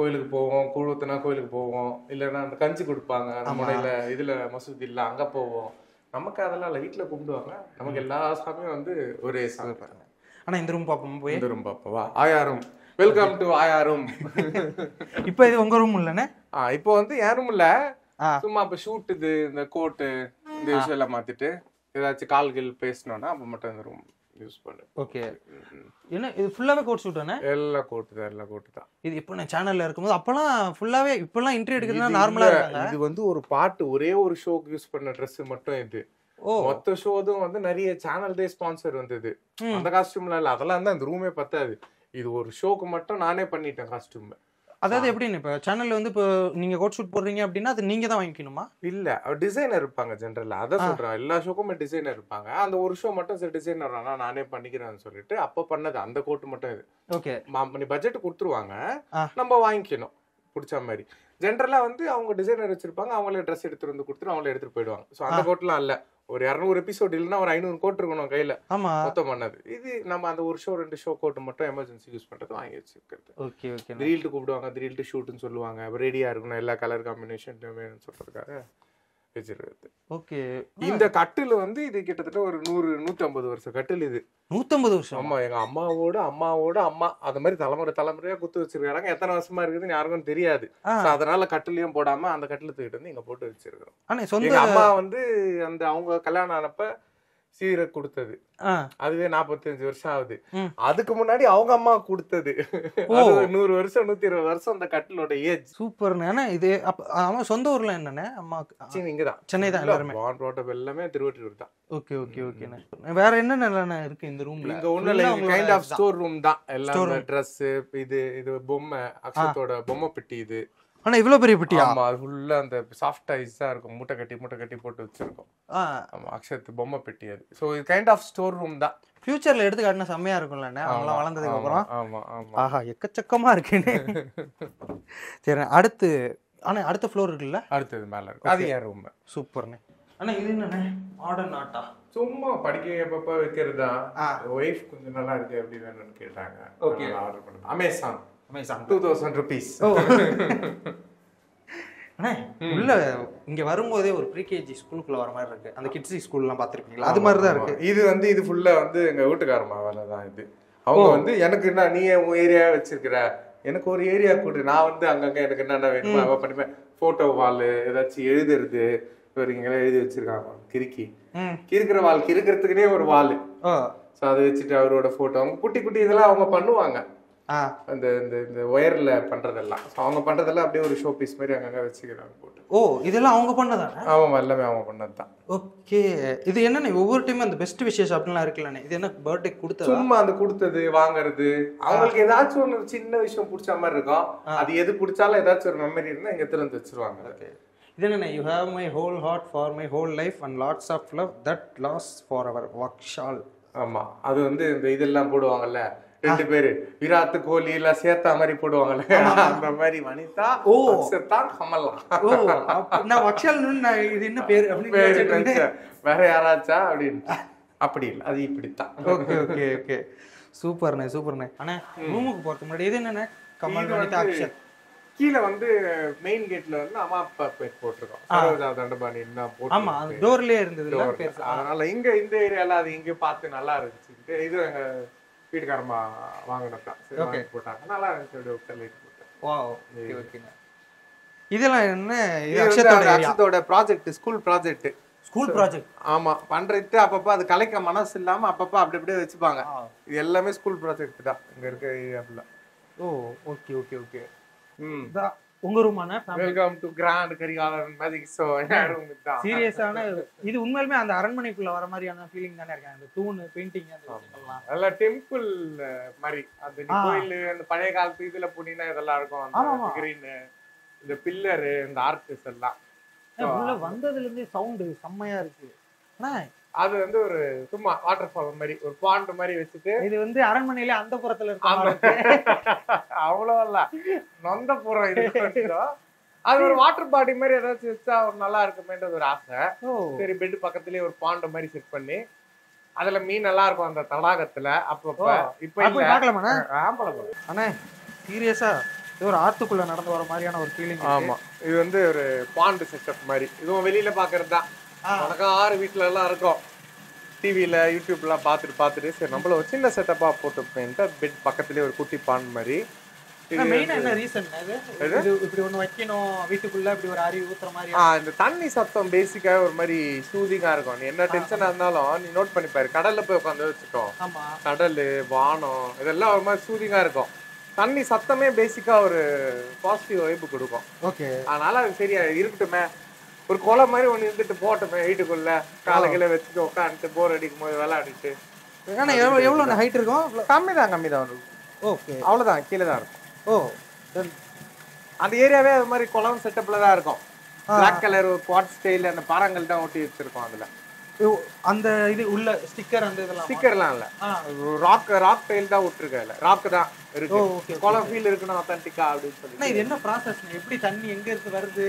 கோயிலுக்கு போவோம், கூழுத்துனா கோயிலுக்கு போவோம், இல்லைன்னா அந்த கஞ்சி கொடுப்பாங்க முனையில இதுல மசூதி இல்லை அங்க போவோம். நமக்கு அதெல்லாம் இல்லை, வீட்டுல கும்பிடுவாங்க. நமக்கு எல்லா சாமியும் வந்து ஒரே சாமி பாருங்க. ஆனா இந்த ரூம் பாப்போம், போய் இந்த ரூம் பாப்பவா, ஆயாரும் வெல்கம் டு ஆயாரும். இப்போ இது உங்க ரூம் இல்லைண்ணே? இப்போ வந்து என் ரூம் இல்ல, சும்மா இப்போ ஷூட் இது இந்த கோட்டு இந்த விஷயம் எல்லாம் மாத்திட்டு ஏதாச்சும் கால்கள் பேசணும்னா அப்ப மட்டும் இந்த ரூம் யூஸ் பண்ணு. ஓகே. என்ன இது ஃபுல்லாவே கோட் ஷூட் தானே? எல்லாம் கோட் தான், எல்லாம் கோட் தான். இது இப்போ நான் சேனல்ல இருக்கும்போது அப்பலாம் ஃபுல்லாவே, இப்பலாம் இன்டர்வியூ எடுக்கிறதுனா நார்மலா இருக்காங்க. இது வந்து ஒரு பாட்டு ஒரே ஒரு ஷோக்கு யூஸ் பண்ண Dress மட்டும் இது. மொத்த ஷோதும் வந்து நிறைய சேனல் டே ஸ்பான்சர் வந்தது. அந்த காஸ்டியூம்ல இல்ல, அதெல்லாம் தான் அந்த ரூமே பத்தாது. இது ஒரு ஷோக்கு மட்டும் நானே பண்ணிட்டேன் காஸ்டியூம். அதாவது எப்படின்னு இப்போ சேனல்ல வந்து இப்போ நீங்க கோட் ஷூட் போடுறீங்க அப்படின்னா அது நீங்க தான் வாங்கிக்கணுமா? இல்ல, டிசைனர் இருப்பாங்க ஜென்ரலா. அதான் சொல்றேன், எல்லா ஷோக்குமே டிசைனர் இருப்பாங்க. அந்த ஒரு ஷோ மட்டும் சரி டிசைனர் வேணா நானே பண்ணிக்கிறேன்னு சொல்லிட்டு அப்ப பண்ணது அந்த கோட் மட்டும் இது. ஓகே. பட்ஜெட் கொடுத்துருவாங்க, நம்ம வாங்கிக்கணும் பிடிச்ச மாதிரி. ஜென்ரலா வந்து அவங்க டிசைனர் வச்சிருப்பாங்க, அவங்களே ட்ரெஸ் எடுத்துட்டு வந்து கொடுத்துட்டு அவங்களே எடுத்துட்டு போயிடுவாங்க. ஸோ அந்த கோட்லாம் இல்ல, ஒரு 200 எபிசோட் இல்லைன்னா ஒரு 500 கோட் இருக்கணும் கையில மொத்தம் பண்ணது. இது நம்ம அந்த ஒரு ஷோ 2 ஷோ கோட் மட்டும் எமர்ஜென்சி யூஸ் பண்றது வாங்கி வச்சிருக்கிறது. Okay okay. திடீர்னு கூப்பிடுவாங்க, திடீர்னு ஷூட்னு சொல்லுவாங்க, ரெடியா இருக்கணும் எல்லா கலர் காம்பினேஷன் வேணும்னு சொல்றதுக்காக வச்சிருக்கிறது. ஓகே. இந்த கட்டில் வந்து இது கிட்டத்தட்ட ஒரு 100-150 வருஷம் கட்டில் இது. 150 வருஷம்? ஆமா, எங்க அம்மாவோட அம்மா அது மாதிரி தலைமுறையா குத்து வச்சிருக்காங்க. எத்தனை வருஷமா இருக்குதுன்னு யாருக்கும் தெரியாது. அதனால கட்டிலையும் போடாம அந்த கட்டில தூக்கிட்டு வந்து இங்க போட்டு வச்சிருக்கோம். எங்க அம்மா வந்து அந்த அவங்க கல்யாணம் ஆனப்ப சீரை கொடுத்தது, அதுவே 45 வருஷம் ஆகுது. அதுக்கு முன்னாடி அவங்க அம்மா கொடுத்தது 100 வருஷம் 120 வருஷம் அந்த கட்டிலோட ஏஜ். சூப்பர். இது அவன் சொந்த ஊர்ல என்னன்னு அம்மா இங்கதான் சென்னை தான் எல்லாருமே எல்லாமே திருவொற்றியூர் தான். Okay okay okay. வேற என்ன இருக்கு இந்த ரூம்ல? இங்க ஒண்ணு கைண்ட் ஆஃப் ஸ்டோர் ரூம் தான். எல்லாம் ட்ரெஸ், இது பொம்மை, அக்ஷத்தோட பொம்மை பெட்டி இது. ஆனா இவ்வளவு பெரிய பெட்டியா? ஆமா, அது ஃபுல்லா அந்த சாஃப்ட் ஐஸா இருக்கும், மூட்டை கட்டி போட்டு வச்சிருக்கோம். ஆமா, அக்ஷத் பொம்மை பெட்டி அது. சோ இது கைண்ட் ஆஃப் ஸ்டோர் ரூம் தான். ஃபியூச்சர்ல எடுத்து காட்டினா செம்மையா இருக்கும்ல அவங்க வளர்ந்ததுக்கு அப்புறம். ஆமா ஆமா. ஆஹா, எக்கச்சக்கமா இருக்குன்னு. சரி, அடுத்த ஃப்ளோர் இருக்குல்ல? அடுத்தது மேல இருக்கு, அது என் ரூம். சூப்பர்ண்ணே. ஆனா இது என்னண்ணே மாடர்ன் ஆட்டா? சும்மா படிக்க எப்பப்ப வைக்கிறதா. ஒய்ஃப் கொஞ்சம் நல்லா இருக்கு அப்படி வேணும்னு கேட்டாங்க. ஓகே, ஆர்டர் பண்ணது அமேசான் 2000 rupees. அண்ணே உள்ள இங்க வரும்போதே ஒரு ப்ரீகேஜி ஸ்கூலுக்குள்ள வர மாதிரி இருக்கு. அந்த கிட்ஸி ஸ்கூல்லாம் பாத்திருக்கீங்களா? அது மாதிரி தான் இருக்கு. இது ஃபுல்லா வந்து எங்க வீட்டுக்காரமா வேலை தான் இது. அவங்க வந்து எனக்கு என்ன, நீ உன் ஏரியா வச்சிருக்கிற, எனக்கு ஒரு ஏரியா கொடு, நான் வந்து அங்கங்க எனக்கு என்னென்ன வேணுமோ அவ பண்ணிப்பேன். போட்டோ வால் ஏதாச்சும் எழுதுறது, இவருங்களே எழுதி வச்சிருக்காங்க கிறுக்கிற வால், கிறுக்கிறதுக்குனே ஒரு வால். ஸோ அதை வச்சுட்டு அவரோட போட்டோ, அவங்க குட்டி குட்டி இதெல்லாம் அவங்க பண்ணுவாங்க. அந்த இந்த ஒயர்ல பண்றதெல்லாம் அவங்க பண்றதெல்லாம் அப்படியே ஒரு ஷோ பீஸ் மாதிரி அங்கங்க வச்சுக்கிறாங்க போட்டு. ஓ, இதெல்லாம் அவங்க பண்ணதா? ஆமா, எல்லாமே அவங்க பண்ணதுதான். ஓகே. இது என்னன்னு ஒவ்வொரு டைம் அந்த பெஸ்ட் விஷஸ் அப்படிலாம் இருக்குல்லண்ணே, இது என்ன பர்த்டே கொடுத்தது? சும்மா அந்த கொடுத்தது வாங்குறது, அவங்களுக்கு ஏதாச்சும் ஒன்று சின்ன விஷயம் பிடிச்ச மாதிரி இருக்கும். அது எது பிடிச்சாலும் ஏதாச்சும் ஒரு மெமரி இருந்தா இங்க திறந்து வச்சிருவாங்க. ஓகே. இது என்னண்ணே, you have my whole heart for my whole life and lots of love that last for our வாக்ஷால். ஆமா, அது வந்து இந்த இதெல்லாம் போடுவாங்கல்ல, 2 பேரு விராட் கோலி எல்லாம் சேர்த்தா மாதிரி போடுவாங்கல்ல, அந்த மாதிரி வனிதா கமல்லாம். நான் வாக்ஷால் இது என்ன பேரு அப்படின்னு வேற யாராச்சா அப்படின்னு. அப்படி இல்லை, அது இப்படித்தான். Okay okay okay. சூப்பர்ண்ணே சூப்பர்ண்ணே. ஆனா ரூமுக்கு போறதுக்கு முன்னாடி இது என்னண்ணே, கமல் வனிதா அக்ஷத். கீழே வந்து மெயின் கேட்ல வந்து அம்மா அப்பா பேர் போட்டிருக்கோம், சரோஜா தண்டபாணி போட்டு. ஆமா, டோர்லயே இருந்தது. அதனால இங்க இந்த ஏரியால அது இங்க பார்த்து நல்லா இருந்துச்சு. இது எங்க வீட்டுக்காரமா வாங்கினதான் போட்டாங்க, நல்லா இருந்துச்சு. இதெல்லாம் என்ன, அக்ஷத்தோட project, school project. School project? ஆமா, பண்றது அப்பப்ப அது கலைக்க மனசு இல்லாம அப்பப்ப அப்படி அப்படியே வச்சுப்பாங்க. இது எல்லாமே ஸ்கூல் ப்ராஜெக்ட் தான் இங்க இருக்க ஏரியால. ஓ, ஓகே ஓகே ஓகே. உங்க ரூமான welcome to grand Karikalan magic show. சீரியஸான இது உண்மையிலுமே அந்த அரண்மனைக்குள்ள வர மாதிரியான ஃபீலிங் தானே இருக்கு. அந்த தூண் பெயிண்டிங் அதெல்லாம் டெம்பிள் மாதிரி, அந்த கோயில் அந்த பழைய காலத்து இதுல போனீங்கன்னா இதெல்லாம் இருக்கும். அந்த கிரீன், இந்த பில்லரு, இந்த ஆர்டிஸ்ட் எல்லாம் உள்ள வந்ததுல இருந்தே சவுண்ட் செம்மையா இருக்கு. அது வந்து ஒரு சும்மா வாட்டர் ஃபால் மாதிரி, ஒரு பாண்ட் மாதிரி வச்சுட்டு, இது வந்து அரண்மனையில அந்த புறத்துல இருக்கு. அவ்வளவு இல்ல, நொந்த புறம் இது. அது ஒரு வாட்டர் பாடி மாதிரி ஏதாச்சும் வச்சா ஒரு நல்லா இருக்குமேன்றது ஒரு ஆசை. சரி, பெட் பக்கத்துலயே ஒரு பாண்ட் மாதிரி செட் பண்ணி அதுல மீன் நல்லா இருக்கும் அந்த தடாகத்துல அப்பப்ப. இப்ப ஆனா சீரியஸா இது ஒரு ஆத்துக்குள்ள நடந்து வர மாதிரியான ஒரு ஃபீலிங். ஆமா, இது வந்து ஒரு பாண்ட் செட்டப் மாதிரி. இதுவும் வெளியில பாக்குறது தான். ஆறு வீட்டுல எல்லாம் இருக்கும், டிவில யூடியூப்லாம் பார்த்துட்டு சரி நம்மள ஒரு சின்ன செட்டப்பா போட்டு பெட் பக்கத்துலயே ஒரு குட்டி பாண்ட் மாதிரி. இந்த தண்ணி சத்தம் பேசிக்கா ஒரு மாதிரி சூதிங்கா இருக்கும். நீ என்ன டென்ஷனா இருந்தாலும் நீ நோட் பண்ணி பாரு, கடல்ல போய் உட்காந்து வச்சுக்கோ, கடல் வானம் இதெல்லாம் ஒரு மாதிரி சூதிங்கா இருக்கும். தண்ணி சத்தமே பேசிக்கா ஒரு பாசிட்டிவ் வைப்பு கொடுக்கும். அதனால அது சரியா இருக்கட்டுமே ஒரு கொலை மாதிரி ஒண்ணு இருந்துட்டு போட்டோமே வீட்டுக்குள்ள காலையில வச்சுட்டு உட்காந்துட்டு போர் அடிக்கும் போது விளையாடிட்டு. ஆனா எவ்வளவு ஹைட் இருக்கும்? கம்மி தான் வரும். ஓகே, அவ்வளவுதான், கீழே தான் இருக்கும். ஓ, அந்த ஏரியாவே அது மாதிரி குளம் செட்டப்ல தான் இருக்கும். பிளாக் கலர் குவாட் ஸ்டைல் அந்த பாறாங்கல் தான் ஒட்டி வச்சிருக்கோம். அதுல அந்த இது உள்ள ஸ்டிக்கர் அந்த இதெல்லாம் ஸ்டிக்கர்லாம் இல்ல, ராக் டைல் தான் விட்டுருக்கு. அதுல ராக் தான் இருக்கு. குளம் ஃபீல் இருக்கணும் ஆத்தென்டிக்கா அப்படின்னு சொல்லி. இது என்ன ப்ராசஸ்? எப்படி தண்ணி எங்க இருந்து வருது?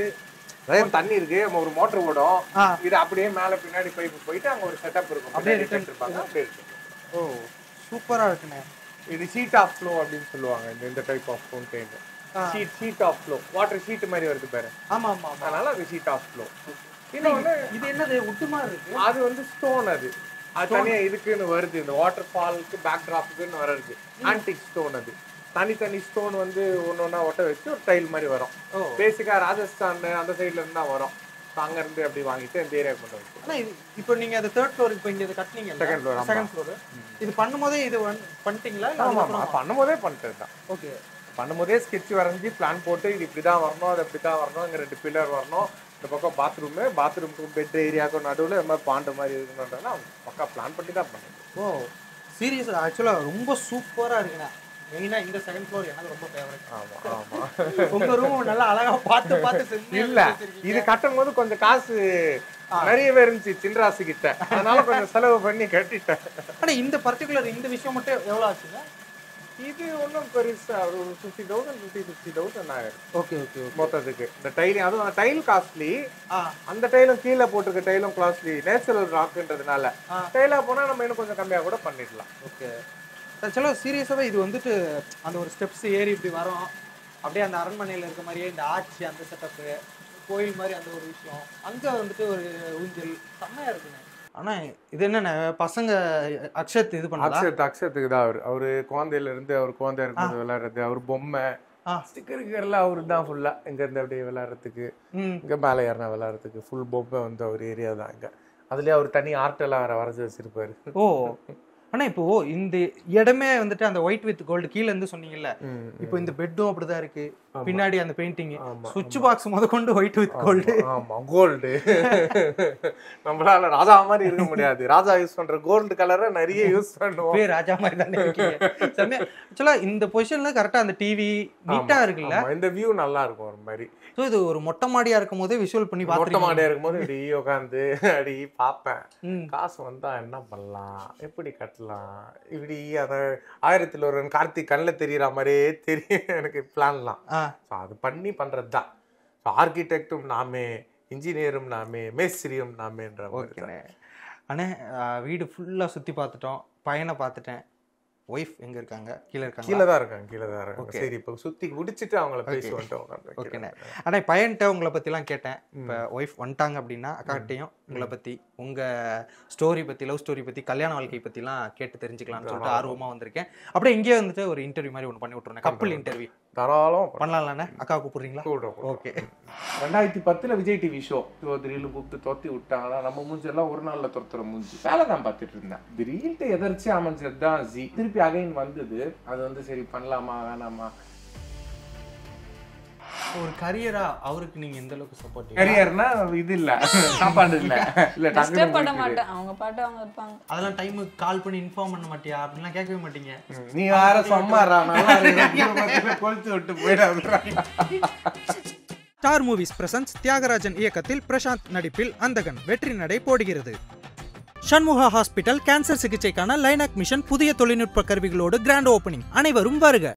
அதாவது தண்ணி இருக்கு, நம்ம ஒரு மோட்டர் ஓடும், இது அப்படியே மேல பின்னாடி பைப் போயிட்டு அங்க ஒரு செட்டப் இருக்கும், அப்படியே ரிட்டர்ன் இருப்பாங்க. அப்படியே இருக்கு. ஓ, சூப்பரா இருக்குண்ணே. இது ஷீட் ஆஃப் ஃப்ளோ அப்படின்னு சொல்லுவாங்க. இந்த type of fountain sheet of flow, water sheet மாதிரி வருது பாரு. ஆமா ஆமா, அதனால அது ஷீட் ஆஃப் ஃப்ளோ. இன்னொன்னு இது என்னது உட்டு மாதிரி இருக்கு? அது வந்து ஸ்டோன். அது தனியா இதுக்குன்னு வருது, இந்த வாட்டர் ஃபாலுக்கு பேக் டிராப்புக்குன்னு வருது. Antique stone. அது தனித்தனி ஸ்டோன் வந்து ஒன்னொன்னா ஒட்ட வச்சு ஒரு டைல் மாதிரி வரும். பேசிக்கா ராஜஸ்தான் அந்த சைட்ல இருந்து தான் வரும். அங்க இருந்து அப்படி வாங்கிட்டு இந்த ஏரியா கொண்டு வந்து. ஆனா இப்போ நீங்க அந்த 3rd ஃப்ளோர் இப்போ இங்க கட்டனீங்க, செகண்ட் ஃப்ளோர் இது பண்ணும்போதே இது பண்ணிட்டீங்களா? ஆமா, பண்ணும்போதே பண்ணிட்டது தான். ஓகே, பண்ணும்போதே ஸ்கெட்ச் வரைஞ்சி பிளான் போட்டு இது இப்படிதான் வரணும், அது இப்படிதான் வரணும், இங்க 2 பில்லர் வரணும், இந்த பக்கம் பாத்ரூமுக்கும் பெட் ஏரியாவுக்கும் நடுவில் இந்த மாதிரி பாண்டு மாதிரி இருக்கணும்ன்றதுனா பக்கா பிளான் பண்ணி தான் பண்ணுது. ஓ சீரியஸ், ஆக்சுவலாக ரொம்ப சூப்பராக இருக்குண்ணா. மெயினாக இந்த செகண்ட் ஃப்ளோர் எனக்கு ரொம்ப ஃபேவரட். ஆமாம், உங்கள் ரூம் நல்லா அழகாக பார்த்து இல்லை, இது கட்டும் போது கொஞ்சம் காசு நிறையவே இருந்துச்சு சின்ராசு கிட்ட, அதனால கொஞ்சம் செலவு பண்ணி கட்டிட்டேன். ஆனால் இந்த பர்டிகுலர் இந்த விஷயம் மட்டும் எவ்வளோ ஆச்சுங்க? இது ஒன்றும் பெருசா ஒரு 50,000 ஆயிரும். ஓகே ஓகே, மொத்தத்துக்கு இந்த டைல், அதுவும் டைல் காஸ்ட்லி. அந்த டைலும் கீழே போட்டிருக்க டைலும் காஸ்ட்லி, நேச்சுரல் ராக்குன்றதுனால டைலா போனா நம்ம இன்னும் கொஞ்சம் கம்மியா கூட பண்ணிடலாம். ஓகே, ஆக்சுவலாக சீரியஸாகவே இது வந்துட்டு அந்த ஒரு ஸ்டெப்ஸ் ஏறி இப்படி வரும், அப்படியே அந்த அரண்மனையில் இருக்க மாதிரியே இந்த ஆட்சி அந்த செட்டப்பு, கோயில் மாதிரி அந்த ஒரு விஷயம், அங்கே வந்துட்டு ஒரு ஊஞ்சல் செம்மையாக இருக்குங்க. ஆனால் இது என்னென்ன பசங்க அக்ஷத் இது பண்ணா? அக்ஷத்துக்கு தான் அவரு குழந்தையில இருந்து, அவர் குழந்தைய இருக்கும்போது விளையாடுறது, அவர் பொம்மை ஸ்டிக்கர்லாம் அவரு தான் ஃபுல்லா. இங்க இருந்து அப்படியே விளையாடுறதுக்கு, இங்க மேலே ஏறினா விளையாடுறதுக்கு ஃபுல் பொம்மை வந்து அவர் ஏரியா தான். இங்க அதுலயே அவர் தனி ஆர்ட் எல்லாம் வரைஞ்சி வச்சிருப்பாரு. ஓ, ஆனா இப்போ இந்த இடமே வந்துட்டு அந்த ஒயிட் வித் கோல்டு கீழே இருந்து சொன்னீங்கல்ல, இப்போ இந்த பெட்டும் அப்படிதான் இருக்கு, பின்னாடி அந்த பெயிண்டிங், சுவிட்ச் பாக்ஸ் முதற்கொண்டு ஒயிட் வித் கோல்டு. ஆமா, கோல்டு. நம்மளால ராஜா மாதிரி இருக்க முடியாது, ராஜா யூஸ் பண்ற கோல்டு கலரை நிறைய யூஸ் பண்ணுவோம். ராஜா மாதிரி தானே இருக்கீங்க. ஆக்சுவலா இந்த பொசிஷன்ல கரெக்டா அந்த டிவி நீட்டா இருக்குல்ல, இந்த வியூ நல்லா இருக்கும் ஒரு மாதிரி. ஸோ இது ஒரு மொட்டை மாடியா இருக்கும் போதே விஷுவல் பண்ணி மொட்டை மாடியா இருக்கும் போது இப்படி உட்காந்து அப்படி பார்ப்பேன், காசு வந்தா என்ன பண்ணலாம், எப்படி கட்டலாம், இப்படி அத 1001 கார்த்திக் கண்ணில் தெரியற மாதிரியே தெரியும் எனக்கு பிளான்லாம். அது பண்ணி பண்றது தான். ஆர்கிடெக்டும் நாமே, இன்ஜினியரும் நாமே, மேஸ்திரியும் நாமேன்ற. அண்ணே வீடு ஃபுல்லா சுத்தி பார்த்துட்டோம், பையனை பார்த்துட்டேன், ஒய்ஃப் எங்க இருக்காங்க? கீழே தான் இருக்காங்க. சரி, இப்போ சுத்தி முடிச்சிட்டு அவங்கள பேசி வந்துட்டோம். ஓகேண்ணே. ஆனால் பையன்கிட்ட உங்களை பற்றிலாம் கேட்டேன். இப்போ ஒய்ஃப் வந்துட்டாங்க அப்படின்னா அக்காக்கிட்டையும் உங்களை பற்றி, உங்கள் ஸ்டோரி பற்றி, லவ் ஸ்டோரி பற்றி, கல்யாண வாழ்க்கை பற்றிலாம் கேட்டு தெரிஞ்சுக்கலாம்னு சொல்லிட்டு ஆர்வமாக வந்திருக்கேன். அப்படியே இங்கேயே வந்துட்டு ஒரு இன்டர்வியூ மாதிரி ஒன்று பண்ணி விட்ருந்தேன், கப்பல் இன்டர்வியூ. தாராளம் பண்ணலாம்ண்ணே. அக்கா கூப்பிடுறீங்களா? ஓகே. 2010 விஜய் டிவி ஷோ திடீர்னு கூப்பிட்டு தோத்தி விட்டாங்களா. நம்ம மூஞ்செல்லாம் ஒரு நாள்ல துரத்துற மூஞ்சி. வேலை தான் பார்த்துட்டு இருந்தேன். திடீர்னு எதர்ச்சி அமைஞ்சது தான் ஜி. திருப்பி அகைன் வந்தது. அது வந்து சரி பண்ணலாமா வேணாமா. ஒரு கரியரா அவருக்கு நீங்க எந்த அளவுக்கு சப்போர்ட்? கரியர்னா இது இல்ல, சாப்பாடு இல்ல, டிஸ்டர்ப் பண்ண மாட்டேன், அவங்க பாட்டு அவங்க இருப்பாங்க. அதெல்லாம் டைமுக்கு கால் பண்ணி இன்ஃபார்ம் பண்ண மாட்டியா அப்படிலாம் கேட்கவே மாட்டீங்க. நீ வேற சும்மாறா, நல்லா இருக்கு கொளுத்து விட்டு போயிடாத. ஸ்டார் மூவிஸ் பிரசன்ஸ் தியாகராஜன் இயக்கத்தில் பிரசாந்த் நடிப்பில் அந்தகன் வெற்றி நடை போடுகிறது. சண்முகா ஹாஸ்பிட்டல் கேன்சர் சிகிச்சைக்கான லைனாக் மிஷன் புதிய தொழில்நுட்ப கருவிகளோடு கிராண்ட் ஓபனிங். அனைவரும் வருக.